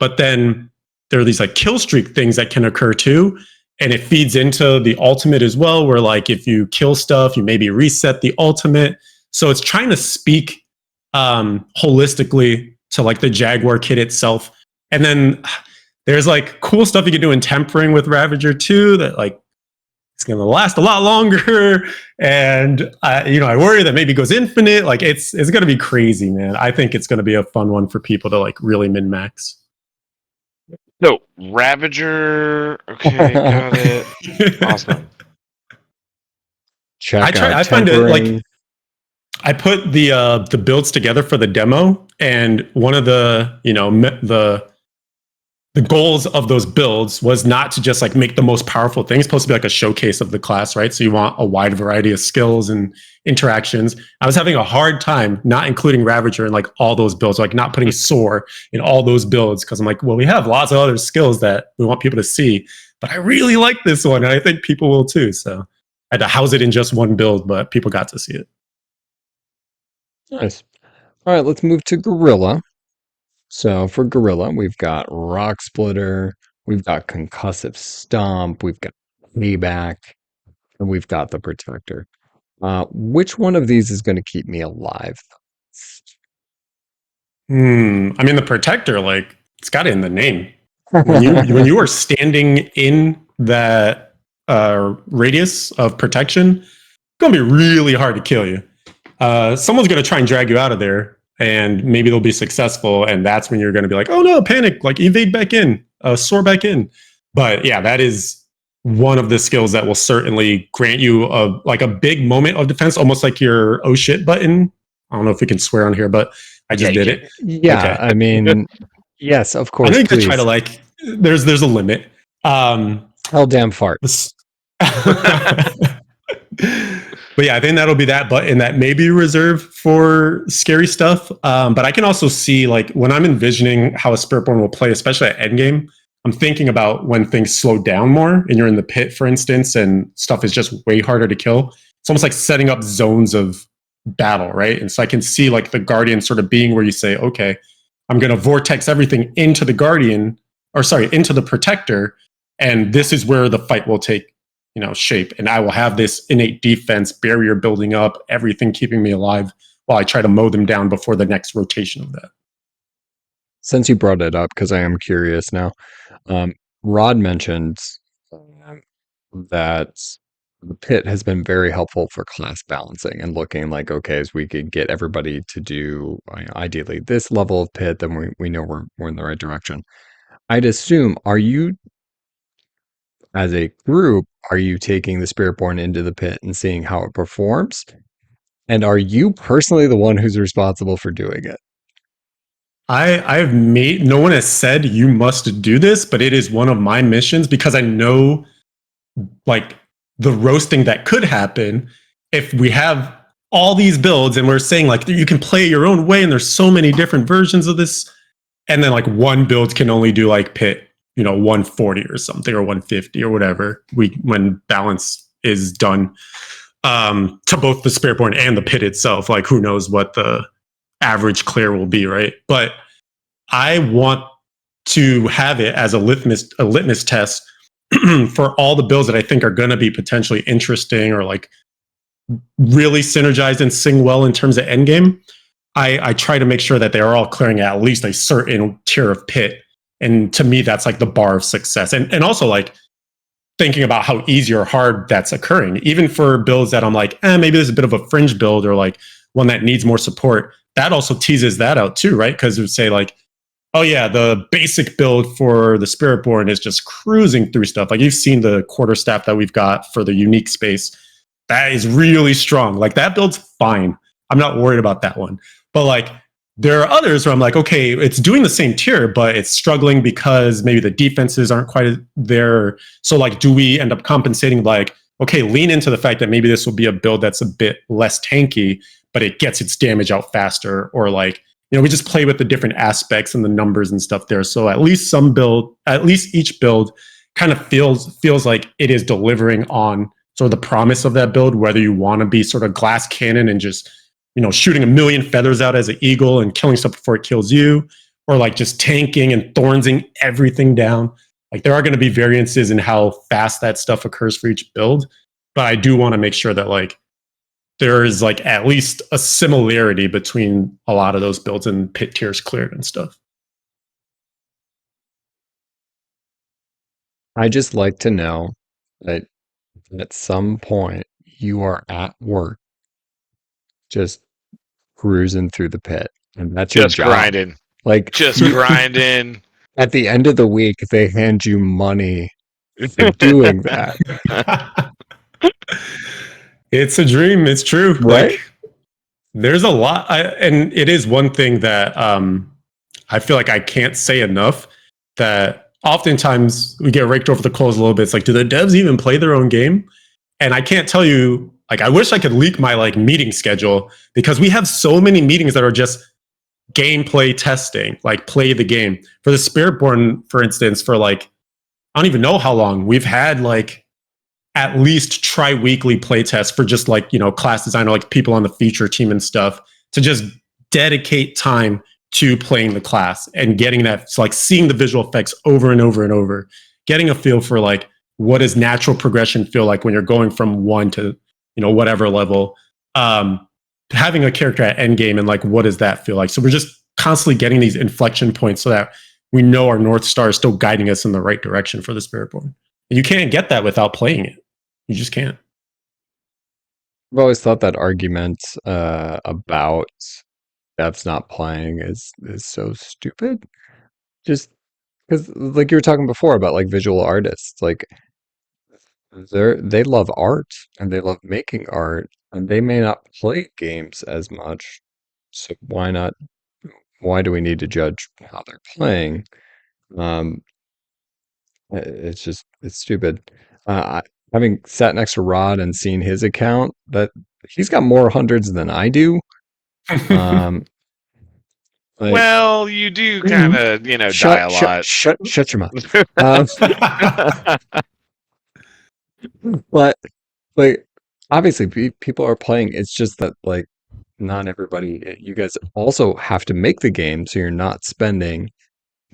S3: But then there are these like kill streak things that can occur too. And it feeds into the ultimate as well, where like if you kill stuff, you maybe reset the ultimate. So it's trying to speak holistically to like the Jaguar kit itself. And then there's like cool stuff you can do in tempering with Ravager too, that like it's going to last a lot longer. And I worry that maybe goes infinite. Like it's going to be crazy, man. I think it's going to be a fun one for people to like really min max.
S2: So Ravager, okay, got it. Awesome.
S1: Check out
S3: I find it like
S1: tempering.
S3: I put the builds together for the demo, and one of the the goals of those builds was not to just like make the most powerful thing. It's supposed to be like a showcase of the class, right? So you want a wide variety of skills and interactions. I was having a hard time not including Ravager in like all those builds, like not putting Soar in all those builds because I'm like, well, we have lots of other skills that we want people to see, but I really like this one, and I think people will too. So I had to house it in just one build, but people got to see it.
S1: Nice. All right, let's move to Gorilla. So for Gorilla, we've got Rock Splitter, we've got Concussive Stomp, we've got Payback, and we've got the Protector. Which one of these is going to keep me alive?
S3: I mean, the Protector, like it's got it in the name. When you are standing in that radius of protection, it's gonna be really hard to kill you. Someone's gonna try and drag you out of there, and maybe they'll be successful, and that's when you're gonna be like, oh no, panic, like evade back in, soar back in. But yeah, that is one of the skills that will certainly grant you a big moment of defense, almost like your oh shit button I don't know if we can swear on here, but I
S2: Yeah,
S3: just
S2: you
S3: did
S2: can.
S3: it.
S1: Yeah,
S3: Okay.
S1: I mean, yes, of
S3: I know
S1: course,
S3: you just try to
S1: please.
S3: like. There's a limit.
S1: Hell damn fart.
S3: This- but yeah, I think that'll be that button that may be reserved for scary stuff. But I can also see like when I'm envisioning how a Spiritborn will play, especially at endgame, I'm thinking about when things slow down more and you're in the pit, for instance, and stuff is just way harder to kill. It's almost like setting up zones of battle, right? And so I can see like the Guardian sort of being where you say, okay, I'm going to vortex everything into the Guardian, or sorry, into the Protector, and this is where the fight will take shape, and I will have this innate defense barrier building up, everything keeping me alive while I try to mow them down before the next rotation of that.
S1: Since you brought it up, because I am curious now, um, Rod mentioned um, that the pit has been very helpful for class balancing and looking like, okay, as we could get everybody to do ideally this level of pit, then we know we're in the right direction. I'd assume, are you, as a group, are you taking the Spiritborn into the pit and seeing how it performs? And are you personally the one who's responsible for doing it?
S3: I've made, no one has said you must do this, but it is one of my missions because I know like the roasting that could happen if we have all these builds and we're saying like you can play your own way and there's so many different versions of this, and then like one build can only do like pit 140 or something, or 150 or whatever when balance is done, to both the Spiritborn and the pit itself. Like who knows what the average clear will be, right? But I want to have it as a litmus test for all the builds that I think are going to be potentially interesting or like really synergized and sing well in terms of endgame. I try to make sure that they are all clearing at least a certain tier of pit. And to me, that's like the bar of success. And also like thinking about how easy or hard that's occurring, even for builds that I'm like, maybe there's a bit of a fringe build or like one that needs more support. That also teases that out too, right? Because it would say like, oh yeah, the basic build for the Spiritborn is just cruising through stuff. Like you've seen the quarterstaff that we've got for the unique space. That is really strong. Like that build's fine. I'm not worried about that one. But like there are others where I'm like, okay, it's doing the same tier, but it's struggling because maybe the defenses aren't quite there. So like, do we end up compensating like, okay, lean into the fact that maybe this will be a build that's a bit less tanky, but it gets its damage out faster, or like, we just play with the different aspects and the numbers and stuff there. So at least each build kind of feels like it is delivering on sort of the promise of that build, whether you want to be sort of glass cannon and just, shooting a million feathers out as an eagle and killing stuff before it kills you, or like just tanking and thornsing everything down. Like there are going to be variances in how fast that stuff occurs for each build. But I do want to make sure that like there is like at least a similarity between a lot of those builds and pit tiers cleared and stuff.
S1: I just like to know that at some point you are at work just cruising through the pit, and that's your
S2: Just
S1: job.
S2: grinding.
S1: Like
S2: Just
S1: you,
S2: grinding.
S1: at the end of the week, they hand you money for doing that,
S3: It's a dream. It's true.
S1: right?
S3: Like there's a lot, and it is one thing that I feel like I can't say enough. That oftentimes we get raked over the coals a little bit. It's like, do the devs even play their own game? And I can't tell you. Like, I wish I could leak my like meeting schedule because we have so many meetings that are just gameplay testing, like play the game. For the Spiritborn, for instance, for like I don't even know how long we've had like at least tri-weekly play tests for just like class designer, like people on the feature team and stuff, to just dedicate time to playing the class and getting that, like seeing the visual effects over and over and over, getting a feel for like what does natural progression feel like when you're going from one to whatever level, having a character at endgame, and like what does that feel like. So we're just constantly getting these inflection points so that we know our North Star is still guiding us in the right direction for the Spiritborn. You can't get that without playing it. You just can't.
S1: I've always thought that argument about devs not playing is so stupid. Just because, like you were talking before about like visual artists, like they love art and they love making art, and they may not play games as much, So why not? Why do we need to judge how they're playing? Um, it's stupid. Having sat next to Rod and seen his account, that he's got more hundreds than I do. Um, like,
S2: Well, you do kind of, die a lot.
S1: shut your mouth. Um, but like, obviously, people are playing. It's just that like, not everybody. You guys also have to make the game, so you're not spending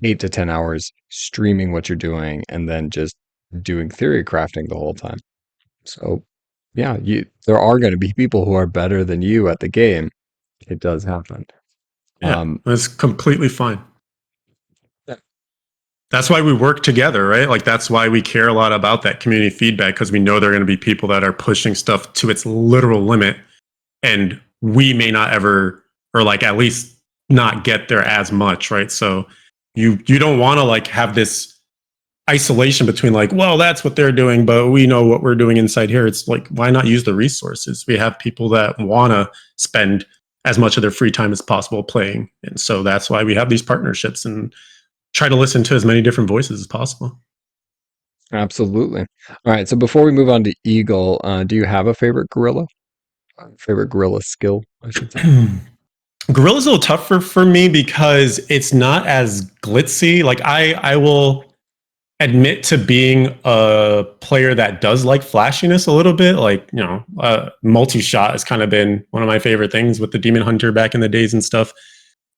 S1: 8 to 10 hours streaming what you're doing and then just doing theory crafting the whole time. So, yeah, there are going to be people who are better than you at the game. It does happen.
S3: Yeah,
S1: Um,
S3: that's completely fine.
S1: Yeah.
S3: That's why we work together, right? Like that's why we care a lot about that community feedback, because we know there are going to be people that are pushing stuff to its literal limit, and we may not ever, or like at least not get there as much, right? So you don't want to like have this isolation between like, well, that's what they're doing, but we know what we're doing inside here. It's like, why not use the resources? We have people that want to spend as much of their free time as possible playing. And so that's why we have these partnerships and try to listen to as many different voices as possible.
S1: Absolutely. All right. So before we move on to Eagle, do you have a favorite gorilla? Favorite gorilla skill, I should say.
S3: Gorilla's a little tougher for me because it's not as glitzy. Like I will admit to being a player that does like flashiness a little bit. Like, multi-shot has kind of been one of my favorite things with the Demon Hunter back in the days and stuff.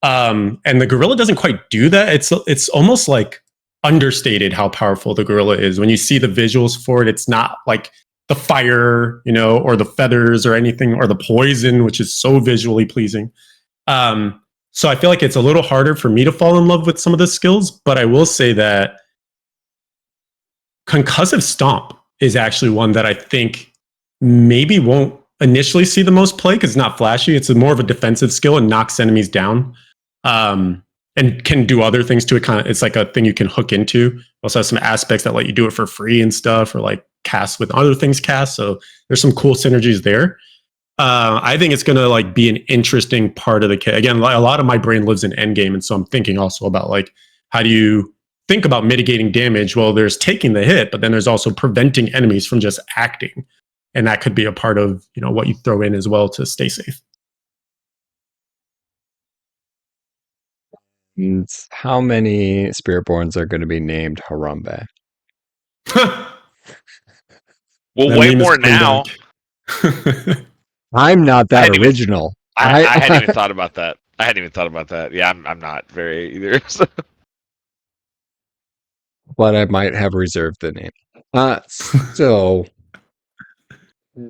S3: And the gorilla doesn't quite do that. It's almost like understated how powerful the gorilla is. When you see the visuals for it, it's not like the fire, or the feathers or anything, or the poison, which is so visually pleasing. So I feel like it's a little harder for me to fall in love with some of the skills, but I will say that Concussive Stomp is actually one that I think maybe won't initially see the most play because it's not flashy. It's more of a defensive skill and knocks enemies down, and can do other things to it. It's like a thing you can hook into. Also has some aspects that let you do it for free and stuff, or like cast with other things cast. So there's some cool synergies there. I think it's going to like be an interesting part of the kit. Again, a lot of my brain lives in endgame, and so I'm thinking also about like, how do you think about mitigating damage? Well, there's taking the hit, but then there's also preventing enemies from just acting, and that could be a part of what you throw in as well to stay safe.
S1: And how many Spiritborns are going to be named Harambe?
S2: Well,
S3: That
S2: way
S3: meme is
S2: more
S3: coming
S2: now.
S3: back.
S1: I'm not
S2: I
S1: that
S2: hadn't even-
S1: original.
S2: I hadn't even thought about that. Yeah, I'm not very either. So.
S1: But I might have reserved the name. So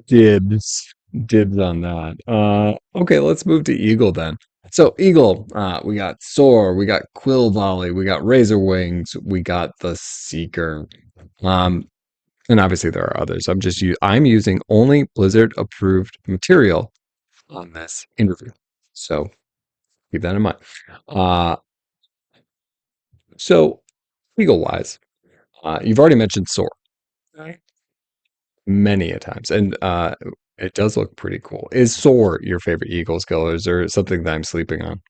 S1: dibs on that. Okay, let's move to Eagle then. So Eagle, we got Soar, we got Quill Volley, we got Razor Wings, we got the Seeker. And obviously there are others. I'm using only Blizzard approved material on this interview. So keep that in mind. So Eagle wise, you've already mentioned Soar many a times, and it does look pretty cool. Is Soar your favorite Eagle skill, or is there something that I'm sleeping on?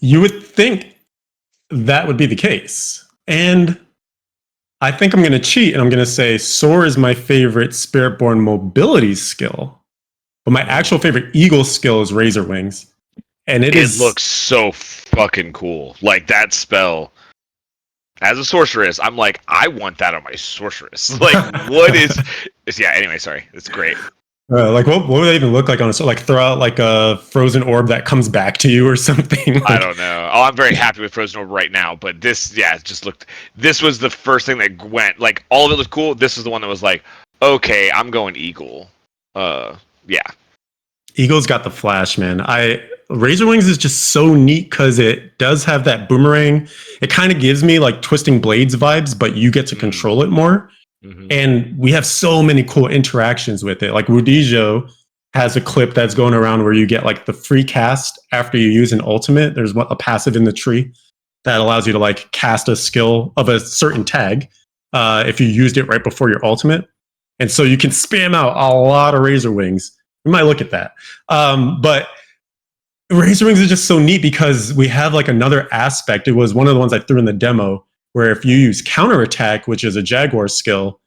S3: You would think that would be the case. And I think I'm going to cheat, and I'm going to say Soar is my favorite Spiritborn mobility skill. But my actual favorite Eagle skill is Razor Wings. And it
S2: looks so fucking cool. Like that spell. As a sorceress, I'm like, I want that on my sorceress. Like, what is? Yeah. Anyway, sorry. It's great.
S3: Like what would that even look like on a like throw out like a frozen orb that comes back to you or something? Like,
S2: I don't know. Oh, I'm very happy with Frozen Orb right now, but this, it just looked. This was the first thing that went. Like all of it was cool. This was the one that was like, okay, I'm going Eagle. Yeah.
S3: Eagle's got the flash, man. Razor Wings is just so neat because it does have that boomerang. It kind of gives me like Twisting Blades vibes, but you get to control it more.
S2: Mm-hmm.
S3: And we have so many cool interactions with it. Like Rudijo has a clip that's going around where you get like the free cast after you use an ultimate. There's a passive in the tree that allows you to like cast a skill of a certain tag if you used it right before your ultimate. And so you can spam out a lot of Razor Wings. We might look at that. But Razor Wings is just so neat because we have like another aspect. It was one of the ones I threw in the demo where if you use counterattack, which is a Jaguar skill,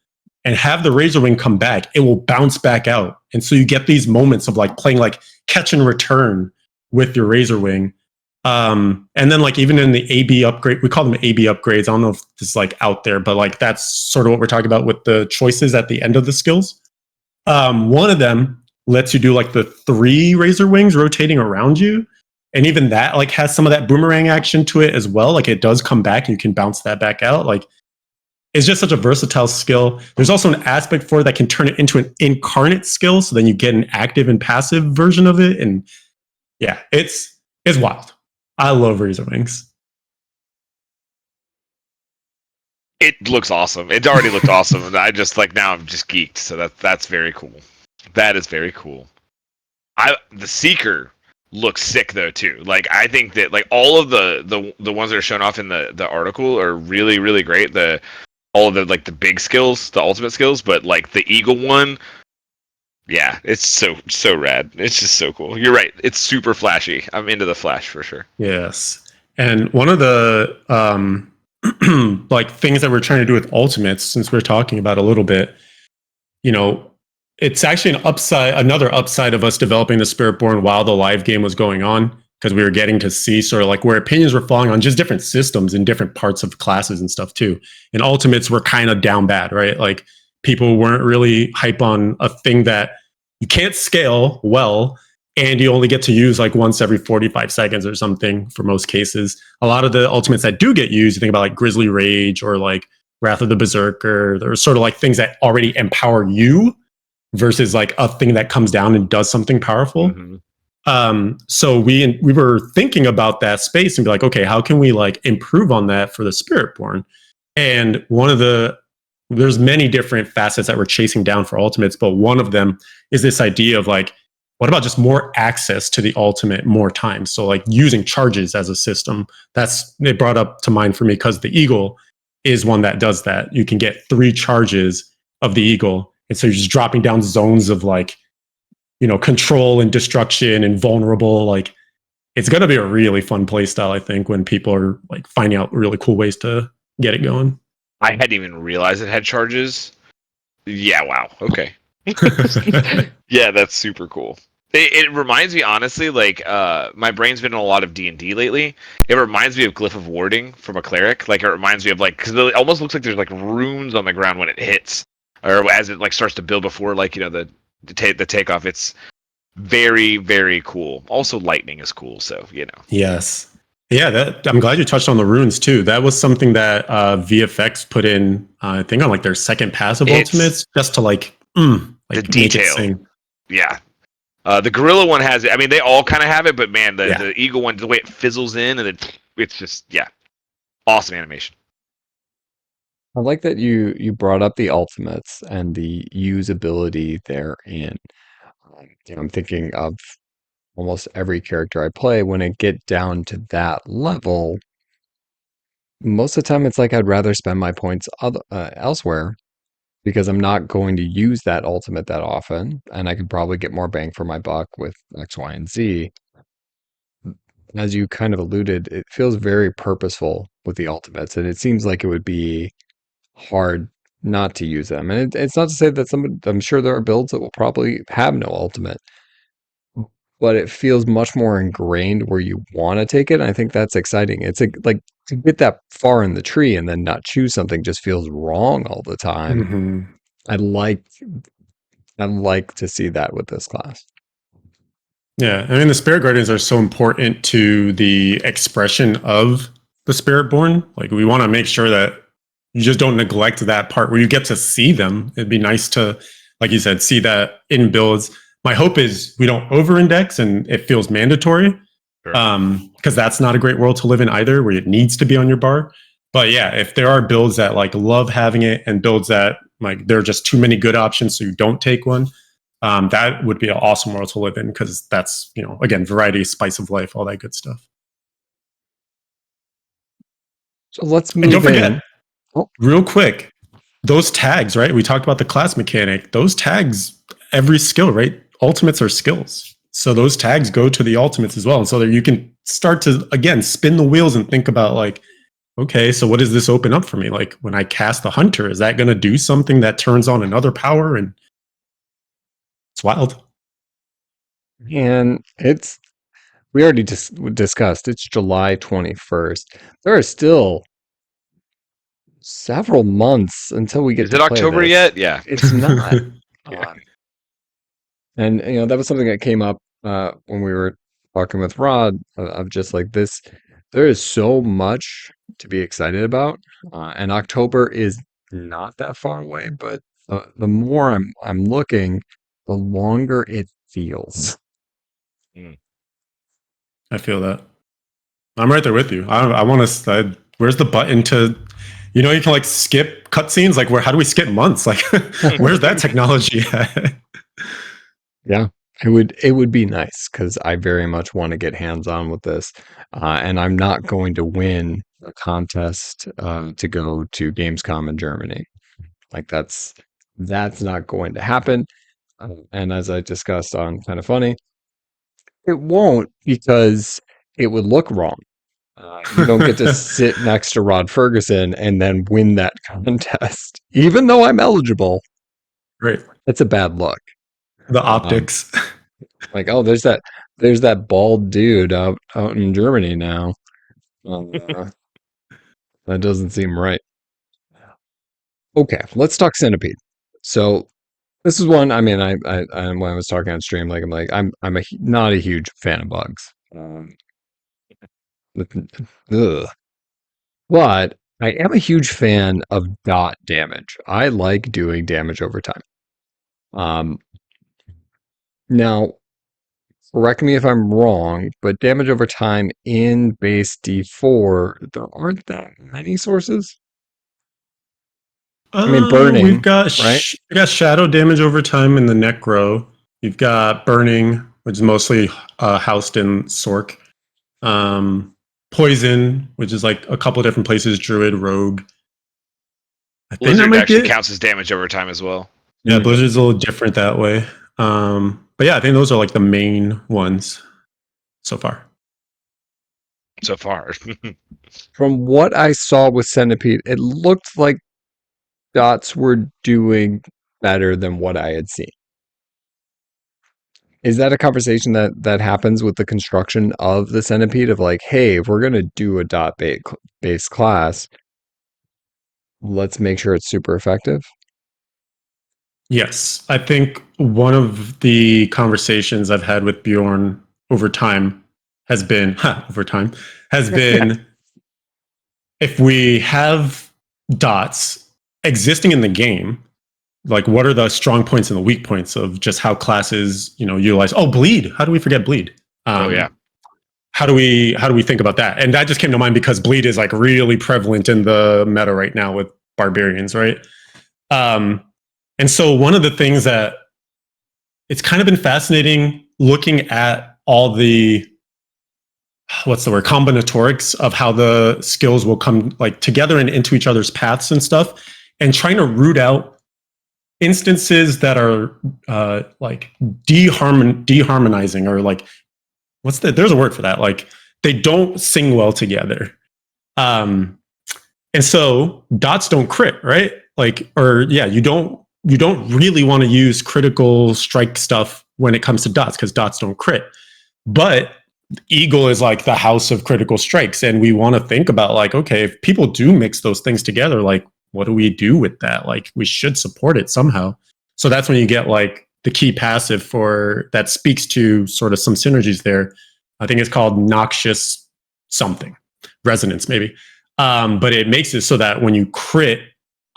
S3: and have the Razor Wing come back, it will bounce back out. And so you get these moments of like playing like catch and return with your Razor Wing. And then like even in the AB upgrade, we call them AB upgrades. I don't know if this is like out there, but like that's sort of what we're talking about with the choices at the end of the skills. One of them lets you do like the 3 Razor Wings rotating around you. And even that like has some of that boomerang action to it as well. Like it does come back and you can bounce that back out. Like it's just such a versatile skill. There's also an aspect for it that can turn it into an incarnate skill. So then you get an active and passive version of it. And yeah, it's wild. I love Razor Wings.
S2: It looks awesome. It already looked awesome. And I just like now I'm just geeked. So that's very cool. That is very cool. The Seeker looks sick though too. Like I think that like all of the ones that are shown off in the article are really, really great. All of the like the big skills, the ultimate skills, but like the Eagle one, yeah, it's so rad. It's just so cool. You're right. It's super flashy. I'm into the flash for sure.
S3: Yes. And one of the like things that we're trying to do with ultimates, since we're talking about a little bit, you know, it's actually another upside of us developing the Spiritborn while the live game was going on, because we were getting to see sort of like where opinions were falling on just different systems in different parts of classes and stuff too. And ultimates were kind of down bad, right? Like people weren't really hype on a thing that you can't scale well and you only get to use like once every 45 seconds or something for most cases. A lot of the ultimates that do get used, you think about like Grizzly Rage or like Wrath of the Berserker, they're sort of like things that already empower you versus like a thing that comes down and does something powerful. Mm-hmm. So we were thinking about that space and be like, okay, how can we like improve on that for the Spiritborn? And there's many different facets that we're chasing down for ultimates, but one of them is this idea of like, what about just more access to the ultimate more times? So like using charges as a system, it brought up to mind for me because the Eagle is one that does that. You can get 3 charges of the Eagle. And so you're just dropping down zones of like, you know, control and destruction and vulnerable. Like it's going to be a really fun play style, I think, when people are like finding out really cool ways to get it going.
S2: I hadn't even realized it had charges. Yeah, wow. Okay. Yeah, that's super cool. It reminds me, honestly, like my brain's been in a lot of D&D lately. It reminds me of Glyph of Warding from a cleric. Like it reminds me of like, because it almost looks like there's like runes on the ground when it hits, or as it like starts to build before, like, you know, the takeoff. It's very, very cool. Also, lightning is cool, so you know.
S3: Yes. Yeah, I'm glad you touched on the runes too. That was something that VFX put in, I think, on like their second pass of ultimates, just to like
S2: the detail. Yeah. The gorilla one has it. I mean, they all kind of have it, but man, the eagle one, the way it fizzles in, and it's just awesome animation.
S1: I like that you brought up the ultimates and the usability therein. You know, I'm thinking of almost every character I play. When I get down to that level, most of the time it's like I'd rather spend my points elsewhere because I'm not going to use that ultimate that often, and I could probably get more bang for my buck with X, Y, and Z. As you kind of alluded, it feels very purposeful with the ultimates, and it seems like it would be hard not to use them. And it's not to say that I'm sure there are builds that will probably have no ultimate, but it feels much more ingrained where you want to take it. And I think that's exciting. It's like to get that far in the tree and then not choose something just feels wrong all the time.
S3: Mm-hmm.
S1: I'd like to see that with this class.
S3: Yeah, I mean, the Spirit Guardians are so important to the expression of the Spiritborn. Like, we want to make sure that you just don't neglect that part where you get to see them. It'd be nice to, like you said, see that in builds. My hope is we don't over-index and it feels mandatory, because that's not a great world to live in either, where it needs to be on your bar. But yeah, if there are builds that like love having it and builds that like there are just too many good options, so you don't take one, that would be an awesome world to live in, because that's, you know, again, variety, spice of life, all that good stuff.
S1: So let's move
S3: and don't forget, real quick, those tags, right? We talked about the class mechanic. Those tags, every skill, right? Ultimates are skills. So those tags go to the ultimates as well. And so that you can start to, again, spin the wheels and think about like, okay, so what does this open up for me? Like when I cast the hunter, is that going to do something that turns on another power? And it's wild.
S1: And we already discussed, it's July 21st. There are still several months until we get
S2: Is
S1: to
S2: it
S1: play
S2: October
S1: this.
S2: yet? Yeah.
S1: It's not.
S2: Yeah.
S1: And that was something that came up when we were talking with Rod of just like this. There is so much to be excited about, and October is not that far away. But the more I'm looking, the longer it feels.
S2: Mm.
S3: I feel that. I'm right there with you. I want to. Where's the button to? You know, you can like skip cutscenes. Like, how do we skip months? Like, where's that technology at?
S1: Yeah, it would be nice because I very much want to get hands on with this, and I'm not going to win a contest to go to Gamescom in Germany. Like that's not going to happen. And as I discussed on Kind of Funny, it won't because it would look wrong. You don't get to sit next to Rod Ferguson and then win that contest, even though I'm eligible.
S3: Right.
S1: It's a bad look.
S3: The
S1: Um,
S3: optics.
S1: like, oh, there's that bald dude out in Germany now. Uh, that doesn't seem right. Okay, let's talk Centipede. So this is one. I mean, I when I was talking on stream, I'm not a huge fan of bugs. Ugh. But I am a huge fan of dot damage. I like doing damage over time. Um, now, correct me if I'm wrong, but damage over time in base D4, there aren't that many sources. I mean,
S3: We've
S1: burning,
S3: got
S1: right?
S3: we got shadow damage over time in the necro. You've got burning, which is mostly housed in Sork. Poison, which is like a couple different places, druid, rogue. I think that
S2: Blizzard
S3: might be
S2: actually
S3: it.
S2: counts as damage over time as well.
S3: Yeah, Blizzard's a little different that way. But yeah, I think those are like the main ones so far.
S2: So far.
S1: From what I saw with Centipede, it looked like dots were doing better than what I had seen. Is that a conversation that happens with the construction of the Centipede of like, hey, if we're going to do a dot base class, let's make sure it's super effective?
S3: Yes, I think one of the conversations I've had with Bjorn over time has been if we have dots existing in the game, like what are the strong points and the weak points of just how classes, utilize. Oh, bleed. How do we forget bleed?
S2: Oh yeah.
S3: How do we think about that? And that just came to mind because bleed is like really prevalent in the meta right now with barbarians, right? And so one of the things that it's kind of been fascinating looking at all the combinatorics of how the skills will come like together and into each other's paths and stuff, and trying to root out instances that are like deharmonizing or like there's a word for that, like they don't sing well together. And so dots don't crit, right? You don't really want to use critical strike stuff when it comes to dots because dots don't crit. But Eagle is like the house of critical strikes. And we want to think about like, okay, if people do mix those things together, like what do we do with that? Like we should support it somehow. So that's when you get like the key passive for that speaks to sort of some synergies there. I think it's called noxious something, resonance maybe. But it makes it so that when you crit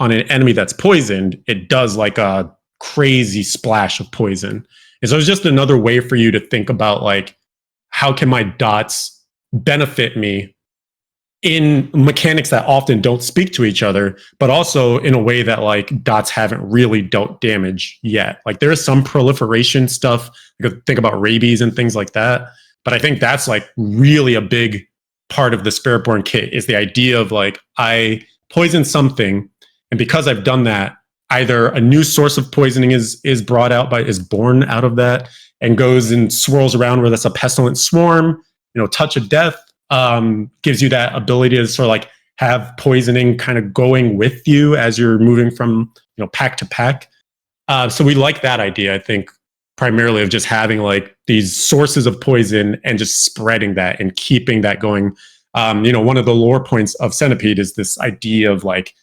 S3: on an enemy that's poisoned, it does like a crazy splash of poison. And so it's just another way for you to think about like, how can my dots benefit me in mechanics that often don't speak to each other, but also in a way that like dots haven't really dealt damage yet. Like there is some proliferation stuff. You could think about rabies and things like that. But I think that's like really a big part of the Spiritborn kit is the idea of like, I poison something. And because I've done that, either a new source of poisoning is born out of that and goes and swirls around where that's a pestilent swarm, touch of death, gives you that ability to sort of like have poisoning kind of going with you as you're moving from, pack to pack. So we like that idea, I think, primarily of just having like these sources of poison and just spreading that and keeping that going. One of the lore points of Centipede is this idea of like,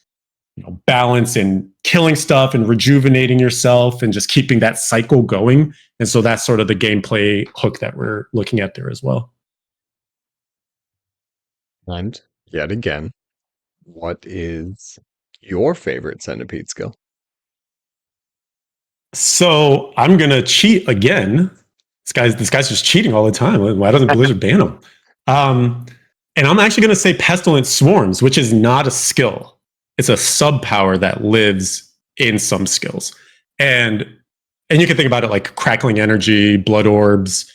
S3: balance and killing stuff and rejuvenating yourself and just keeping that cycle going. And so that's sort of the gameplay hook that we're looking at there as well.
S1: And yet again, what is your favorite Centipede skill?
S3: So I'm gonna cheat again. This guy's just cheating all the time. Why doesn't Blizzard ban him? And I'm actually gonna say Pestilent Swarms, which is not a skill. It's a sub power that lives in some skills. And you can think about it like crackling energy, blood orbs.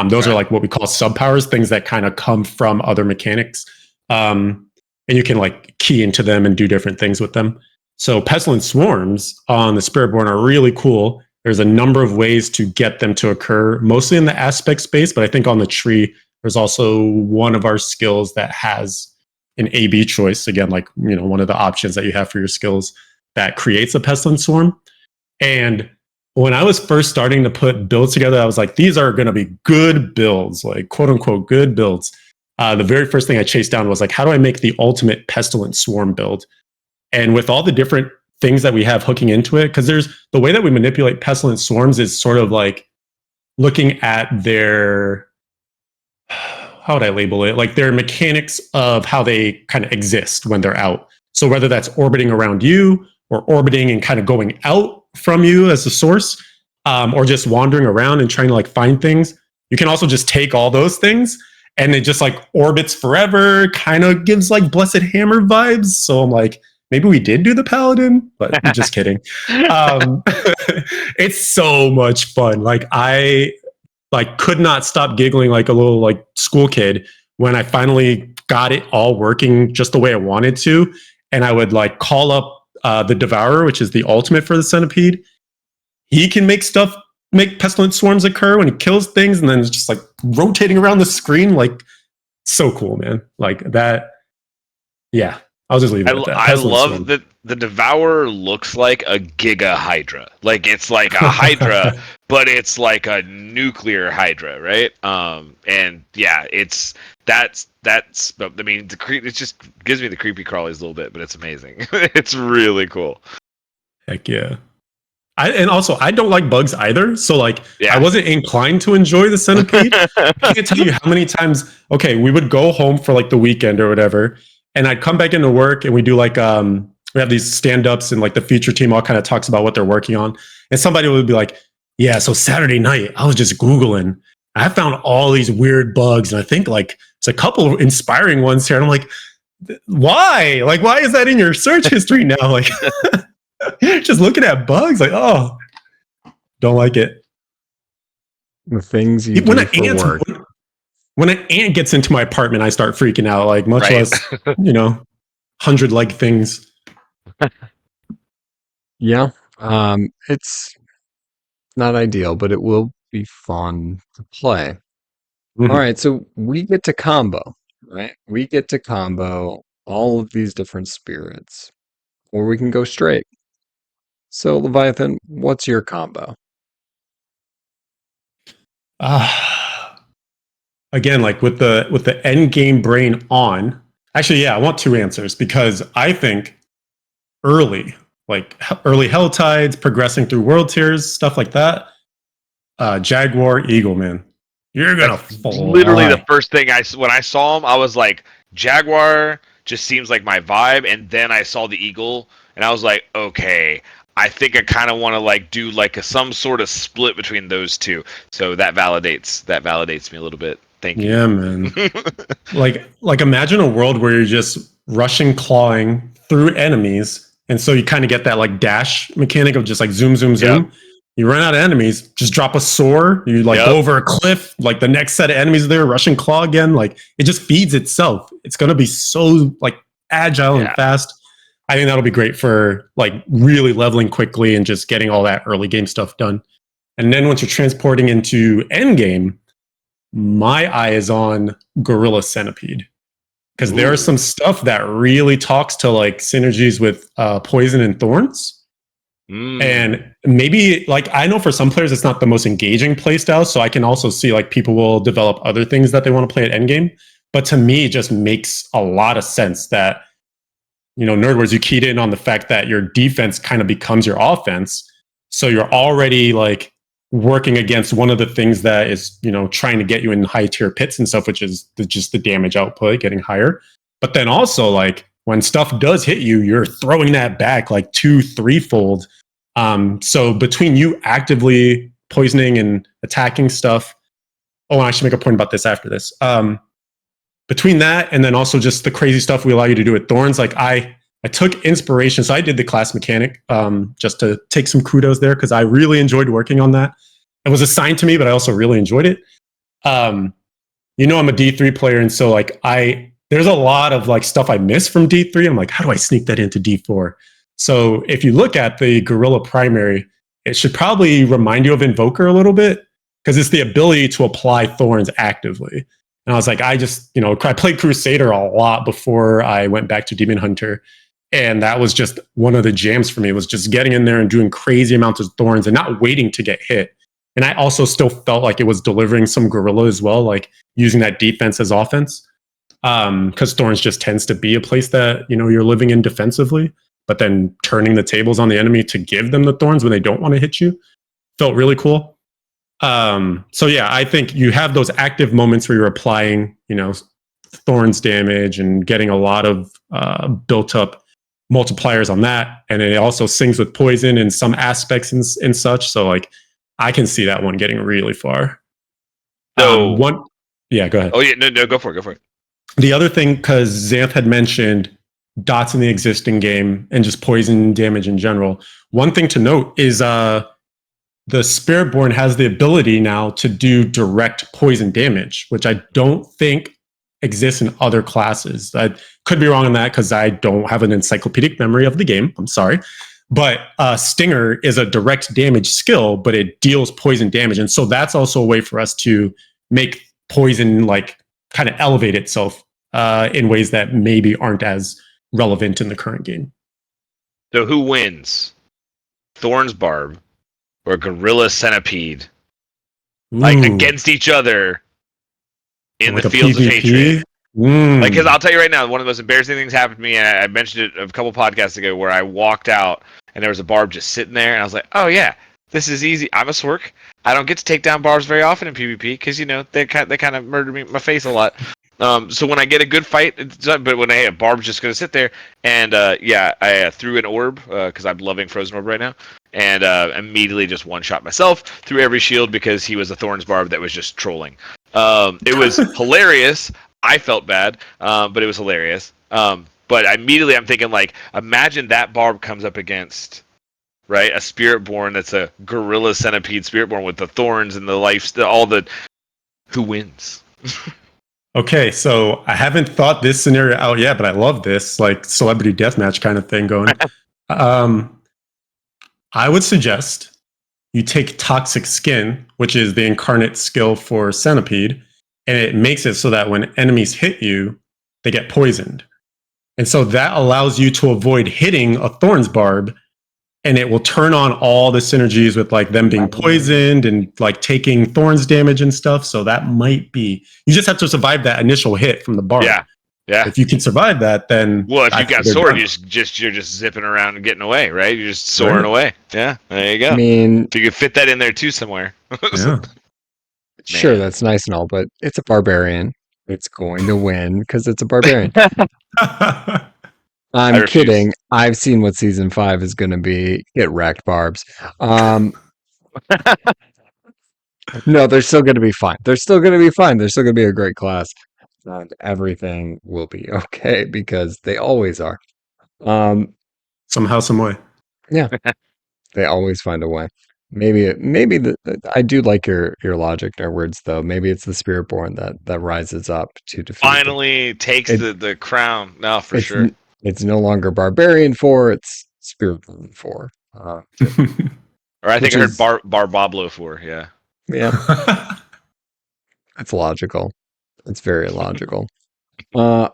S3: Those are like what we call sub powers, things that kind of come from other mechanics. And you can like key into them and do different things with them. So Pestilent Swarms on the Spiritborn are really cool. There's a number of ways to get them to occur, mostly in the aspect space, but I think on the tree, there's also one of our skills that has an A/B choice. Again, like, one of the options that you have for your skills that creates a Pestilent Swarm. And when I was first starting to put builds together, I was like, these are going to be good builds, like quote unquote good builds. The very first thing I chased down was like, how do I make the ultimate Pestilent Swarm build? And with all the different things that we have hooking into it, because there's the way that we manipulate Pestilent Swarms is sort of like looking at their, how would I label it? Like their mechanics of how they kind of exist when they're out. So whether that's orbiting around you or orbiting and kind of going out from you as a source, or just wandering around and trying to like find things, you can also just take all those things and it just like orbits forever, kind of gives like Blessed Hammer vibes. So I'm like, maybe we did do the Paladin, but I'm just kidding. It's so much fun. Like I could not stop giggling like a little like school kid when I finally got it all working just the way I wanted to. And I would like call up the Devourer, which is the ultimate for the Centipede. He can make Pestilent Swarms occur when he kills things, and then it's just like rotating around the screen. Like, so cool, man. Like that. Yeah. I'll just leave it at that.
S2: I love that the Devourer looks like a Giga Hydra. Like it's like a Hydra, but it's like a nuclear Hydra, right? And yeah, that's. I mean, it just gives me the creepy crawlies a little bit, but it's amazing. It's really cool.
S3: Heck yeah. And also, I don't like bugs either. So, like,
S2: yeah.
S3: I wasn't inclined to enjoy the Centipede. I can't tell you how many times, we would go home for like the weekend or whatever, and I'd come back into work and we do like, we have these stand-ups and like the feature team all kind of talks about what they're working on. And somebody would be like, yeah, so Saturday night, I was just Googling. I found all these weird bugs. And I think like it's a couple of inspiring ones here. And I'm like, why? Like, why is that in your search history now? Like, just looking at bugs, like, oh, don't like it.
S1: The things you do for work.
S3: When an ant gets into my apartment, I start freaking out, like much less, 100 like things.
S1: Yeah. It's not ideal, but it will be fun to play. Mm-hmm. All right. So we get to combo, right? We get to combo all of these different spirits, or we can go straight. So Leviathan, what's your combo?
S3: Again, like with the end game brain on. Actually, yeah, I want two answers because I think early Hell Tides, progressing through world tiers, stuff like that. Jaguar, Eagle, man, you're gonna fly.
S2: Literally the first thing when I saw him, I was like, Jaguar just seems like my vibe, and then I saw the Eagle, and I was like, okay, I think I kind of want to like do like some sort of split between those two. So that validates me a little bit. Thank you.
S3: Yeah, man. like imagine a world where you're just rushing, clawing through enemies, and so you kind of get that like dash mechanic of just like zoom, zoom, zoom. Yep. You run out of enemies, just drop a soar. You like go over a cliff. Like the next set of enemies there, rushing claw again. Like it just feeds itself. It's gonna be so like agile and fast. I think that'll be great for like really leveling quickly and just getting all that early game stuff done. And then once you're transporting into end game, my eye is on Gorilla Centipede, because there is some stuff that really talks to like synergies with Poison and Thorns. And maybe like I know for some players it's not the most engaging play style, so I can also see like people will develop other things that they want to play at endgame. But to me, it just makes a lot of sense that, you know, Nerdwords, you keyed in on the fact that your defense kind of becomes your offense. So you're already like working against one of the things that is, you know, trying to get you in high tier pits and stuff, which is just the damage output getting higher. But then also like when stuff does hit you, you're throwing that back like 2-3-fold. So between you actively poisoning and attacking stuff, oh, I should make a point about this after this. Between that and then also just the crazy stuff we allow you to do with Thorns, like I took inspiration. So I did the class mechanic just to take some kudos there because I really enjoyed working on that. It was assigned to me, but I also really enjoyed it. You know, I'm a D3 player, and so like there's a lot of like stuff I miss from D3. I'm like, how do I sneak that into D4? So if you look at the Gorilla primary, it should probably remind you of Invoker a little bit because it's the ability to apply Thorns actively. And I was like, I played Crusader a lot before I went back to Demon Hunter. And that was just one of the jams for me, was just getting in there and doing crazy amounts of Thorns and not waiting to get hit. And I also still felt like it was delivering some Gorilla as well, like using that defense as offense. Because Thorns just tends to be a place that, you know, you're living in defensively, but then turning the tables on the enemy to give them the Thorns when they don't want to hit you felt really cool. So yeah, I think you have those active moments where you're applying, you know, Thorns damage and getting a lot of built up multipliers on that. And it also sings with poison in some aspects and such. So like I can see that one getting really far.
S2: So
S3: yeah, go ahead.
S2: Oh yeah, no, go for it.
S3: The other thing, because Xanth had mentioned dots in the existing game and just poison damage in general. One thing to note is the Spiritborn has the ability now to do direct poison damage, which I don't think exists in other classes. I could be wrong on that because I don't have an encyclopedic memory of the game. I'm sorry. But Stinger is a direct damage skill, but it deals poison damage. And so that's also a way for us to make poison like kind of elevate itself in ways that maybe aren't as relevant in the current game.
S2: So who wins? Thorns Barb or Gorilla Centipede? Like against each other in
S3: like
S2: the Fields of Hatred. Like, because I'll tell you right now, one of the most embarrassing things happened to me, and I mentioned it a couple podcasts ago, where I walked out and there was a barb just sitting there, and I was like, oh yeah, this is easy. I'm a Swork. I don't get to take down barbs very often in PvP because, you know, they kind of murder me in my face a lot. So when I get a good fight, but when a barb's just gonna sit there, and I threw an orb because I'm loving Frozen Orb right now, and immediately just one shot myself through every shield because he was a Thorns barb that was just trolling. It was hilarious. I felt bad, but it was hilarious. But immediately I'm thinking, like, imagine that barb comes up against, right, a Spiritborn that's a Gorilla Centipede Spiritborn with the Thorns and the life, all the. Who wins?
S3: Okay, so I haven't thought this scenario out yet, but I love this, like, celebrity deathmatch kind of thing going. I would suggest you take Toxic Skin, which is the incarnate skill for Centipede, and it makes it so that when enemies hit you, they get poisoned. And so that allows you to avoid hitting a Thorns barb, and it will turn on all the synergies with like them being poisoned and like taking Thorns damage and stuff. So that might be, you just have to survive that initial hit from the barb.
S2: Yeah.
S3: If you can survive that, then
S2: if you got sword, you're just zipping around and getting away, right? You're just soaring away. Yeah, there you go.
S1: I mean,
S2: if you could fit that in there too somewhere.
S3: Yeah.
S1: Sure, that's nice and all, but it's a barbarian. It's going to win because it's a barbarian. I'm kidding. I've seen what season 5 is going to be. Get wrecked, barbs. No, they're still going to be fine. They're still going to be fine. They're still going to be a great class. And everything will be okay because they always are.
S3: Somehow, some way.
S1: Yeah, they always find a way. Maybe I do like your logic, our words though. Maybe it's the Spiritborn that rises up to defeat.
S2: Finally takes the crown. No, for sure.
S1: It's no longer Barbarian 4, it's Spiritborn 4.
S2: Or I think
S1: Which
S2: I heard
S1: is,
S2: Barbablo 4. Yeah.
S1: yeah, it's logical. It's very logical. Uh,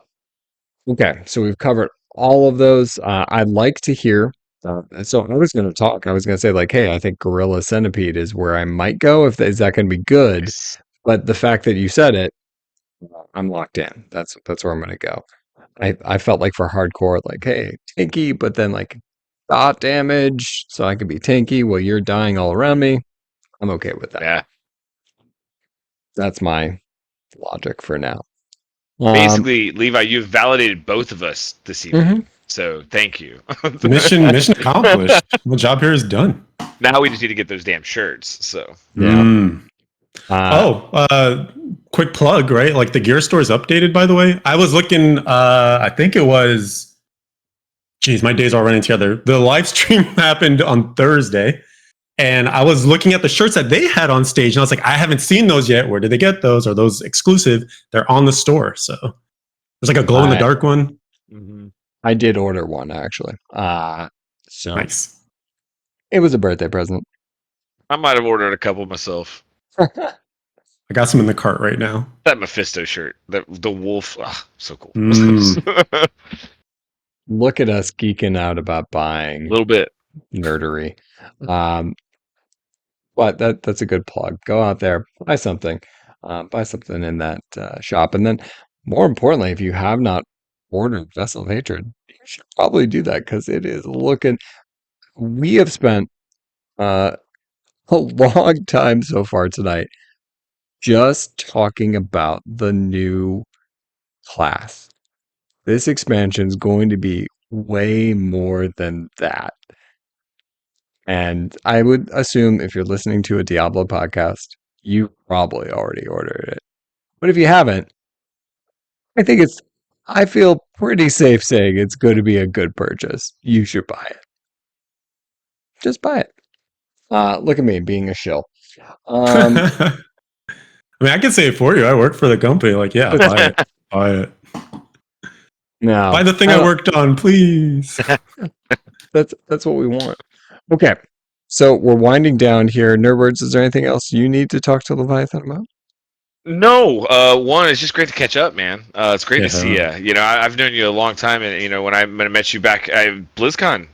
S1: okay, so we've covered all of those. I'd like to hear. So I was going to talk. I was going to say like, hey, I think Gorilla Centipede is where I might go. If is that going to be good?
S2: Nice.
S1: But the fact that you said it, I'm locked in. That's where I'm going to go. I felt like for hardcore, like, hey, tanky, but then like dot damage, so I can be tanky while you're dying all around me. I'm okay with that.
S2: Yeah.
S1: That's my logic for now. Um,
S2: Basically, Levi, you've validated both of us this evening.
S1: mhm.
S2: So thank you.
S3: Mission accomplished. The job here is done.
S2: Now we just need to get those damn shirts. So
S1: Yeah. Uh,
S3: Oh, quick plug, right? Like the gear store is updated, by the way. I was looking, I think it was, geez, my days all running together. The live stream happened on Thursday, and I was looking at the shirts that they had on stage, and I was like, I haven't seen those yet. Where did they get those? Are those exclusive? They're on the store. So there's like a glow in the dark one.
S1: I did order one actually. So
S3: Nice.
S1: it was a birthday present.
S2: I might have ordered a couple myself.
S3: I got some in the cart right now.
S2: That Mephisto shirt, the wolf, so cool.
S1: Look at us geeking out about buying
S2: A little bit.
S1: nerdery. But that's a good plug. Go out there, buy something in that shop, and then more importantly, if you have not ordered Vessel of Hatred, you should probably do that because it is looking. We have spent a long time so far tonight just talking about the new class. This expansion is going to be way more than that. And I would assume if you're listening to a Diablo podcast, you probably already ordered it. But if you haven't, I feel pretty safe saying it's going to be a good purchase. You should buy it. Just buy it. Look at me being a shill.
S3: I mean, I can say it for you. I work for the company. Like, yeah, buy it. Buy it.
S1: No,
S3: Buy the thing I worked on, please.
S1: that's what we want. Okay, so we're winding down here. Nerdwords, is there anything else you need to talk to Leviathan about?
S2: No, one, it's just great to catch up, man. It's great to see
S3: Yeah.
S2: you. You know, I've known you a long time, and you know, when I met you back at BlizzCon,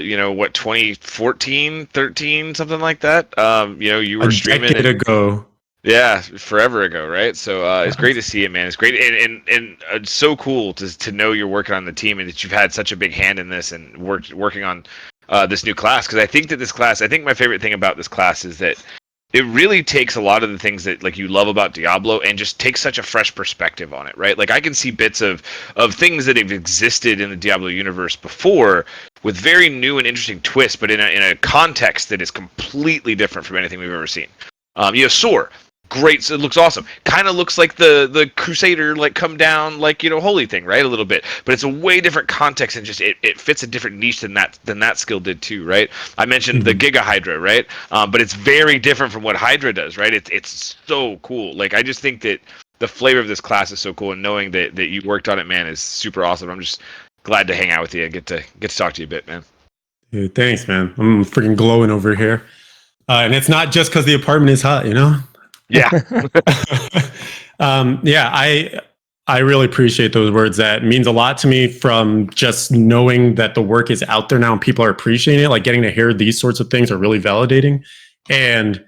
S2: you know, what, 2014, 13, something like that. You know, you
S3: A
S2: were streaming
S3: decade ago.
S2: yeah, forever ago, right? So it's great to see it, man. It's great, and it's so cool to know you're working on the team and that you've had such a big hand in this and working on this new class. Because I think that this class, I think my favorite thing about this class is that it really takes a lot of the things that like you love about Diablo and just takes such a fresh perspective on it, right? Like I can see bits of things that have existed in the Diablo universe before with very new and interesting twists, but in a context that is completely different from anything we've ever seen. You have Soar. Great, so it looks awesome. Kind of looks like the Crusader, like come down, like you know, holy thing, right? A little bit, but it's a way different context and just it fits a different niche than that skill did too, right? I mentioned the Giga Hydra, right? But it's very different from what Hydra does, right? It's so cool. Like I just think that the flavor of this class is so cool, and knowing that you worked on it, man, is super awesome. I'm just glad to hang out with you and get to talk to you a bit, man.
S3: Dude, thanks, man. I'm freaking glowing over here. And it's not just because the apartment is hot, you know?
S2: Yeah.
S3: Yeah, I really appreciate those words. That means a lot to me from just knowing that the work is out there now and people are appreciating it. Like getting to hear these sorts of things are really validating. And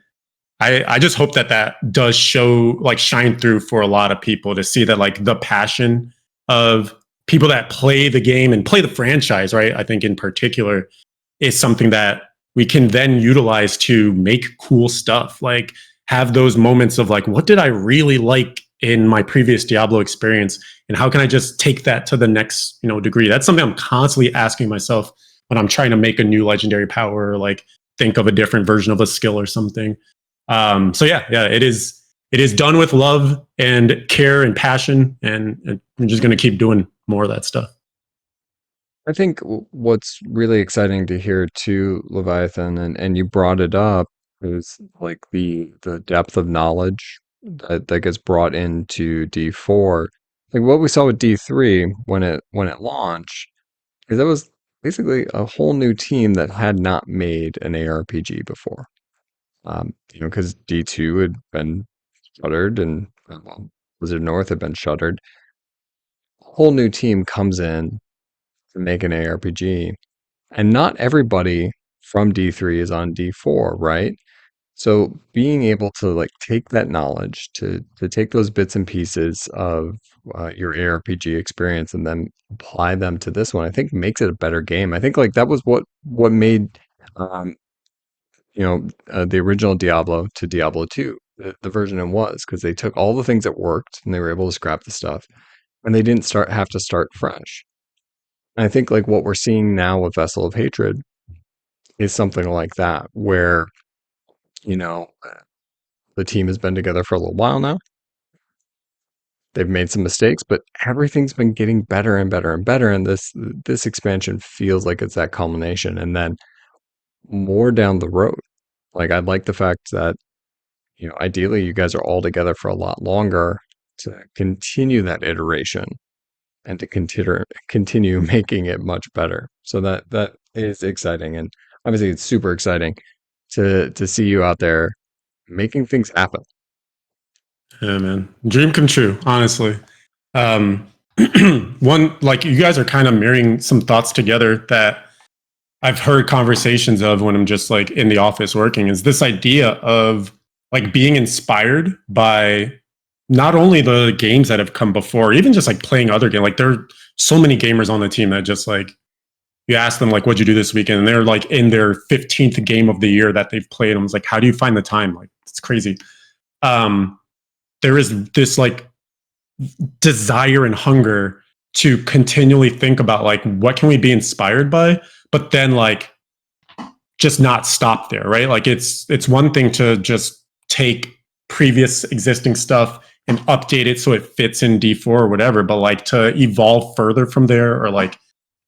S3: I just hope that does show, like shine through for a lot of people to see that like the passion of people that play the game and play the franchise, right? I think in particular is something that we can then utilize to make cool stuff. Like have those moments of like, what did I really like in my previous Diablo experience, and how can I just take that to the next, you know, degree? That's something I'm constantly asking myself when I'm trying to make a new legendary power, or like think of a different version of a skill or something. So yeah, it is done with love and care and passion, and I'm just going to keep doing more of that stuff.
S1: I think what's really exciting to hear too, Leviathan, and you brought it up, is like the depth of knowledge that gets brought into D4. Like what we saw with D3 when it launched, because that was basically a whole new team that had not made an ARPG before. Because D2 had been shuttered and well, Blizzard North had been shuttered. A whole new team comes in to make an ARPG, and not everybody from D3 is on D4, right? So being able to like take that knowledge, to take those bits and pieces of your ARPG experience and then apply them to this one, I think makes it a better game. I think like that was what made um, the original Diablo to Diablo 2, the version it was, because they took all the things that worked and they were able to scrap the stuff, and they didn't have to start fresh. And I think like what we're seeing now with Vessel of Hatred is something like that, where you know the team has been together for a little while now. They've made some mistakes, but everything's been getting better and better and better. And this expansion feels like it's that culmination. And then more down the road, like I like the fact that ideally you guys are all together for a lot longer to continue that iteration and to continue making it much better. So that is exciting, and obviously it's super exciting to see you out there making things happen.
S3: Yeah, man. Dream come true, honestly. Um, one, like you guys are kind of mirroring some thoughts together that I've heard conversations of when I'm just like in the office working, is this idea of like being inspired by not only the games that have come before, even just like playing other games. Like there are so many gamers on the team that just like you ask them like, what'd you do this weekend? And they're like in their 15th game of the year that they've played. I was like, how do you find the time? Like it's crazy. Um, there is this like desire and hunger to continually think about like what can we be inspired by, but then like just not stop there, right? Like it's one thing to just take previous existing stuff and update it so it fits in D4 or whatever, but like to evolve further from there, or like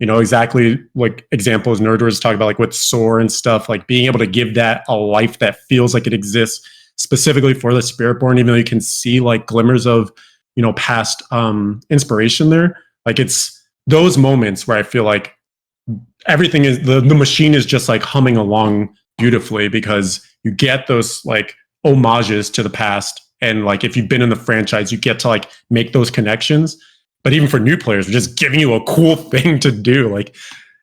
S3: exactly like examples Nerd was talking about, like with SOAR and stuff, like being able to give that a life that feels like it exists specifically for the Spiritborn, even though you can see like glimmers of past inspiration there. Like it's those moments where I feel like everything is the machine is just like humming along beautifully, because you get those like homages to the past, and like if you've been in the franchise you get to like make those connections. But even for new players, we're just giving you a cool thing to do, like,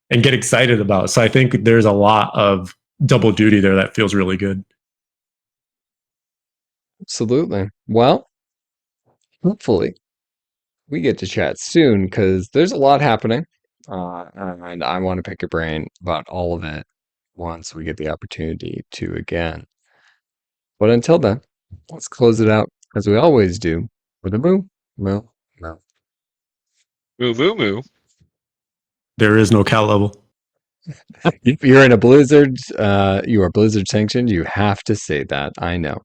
S3: and get excited about. So I think there's a lot of double duty there that feels really good.
S1: Absolutely. Well, hopefully we get to chat soon because there's a lot happening. And I want to pick your brain about all of it once we get the opportunity to again. But until then, let's close it out as we always do with a moo, moo, moo.
S2: Moo moo moo.
S3: There is no cal level.
S1: If you're in a Blizzard, you are Blizzard sanctioned. You have to say that. I know.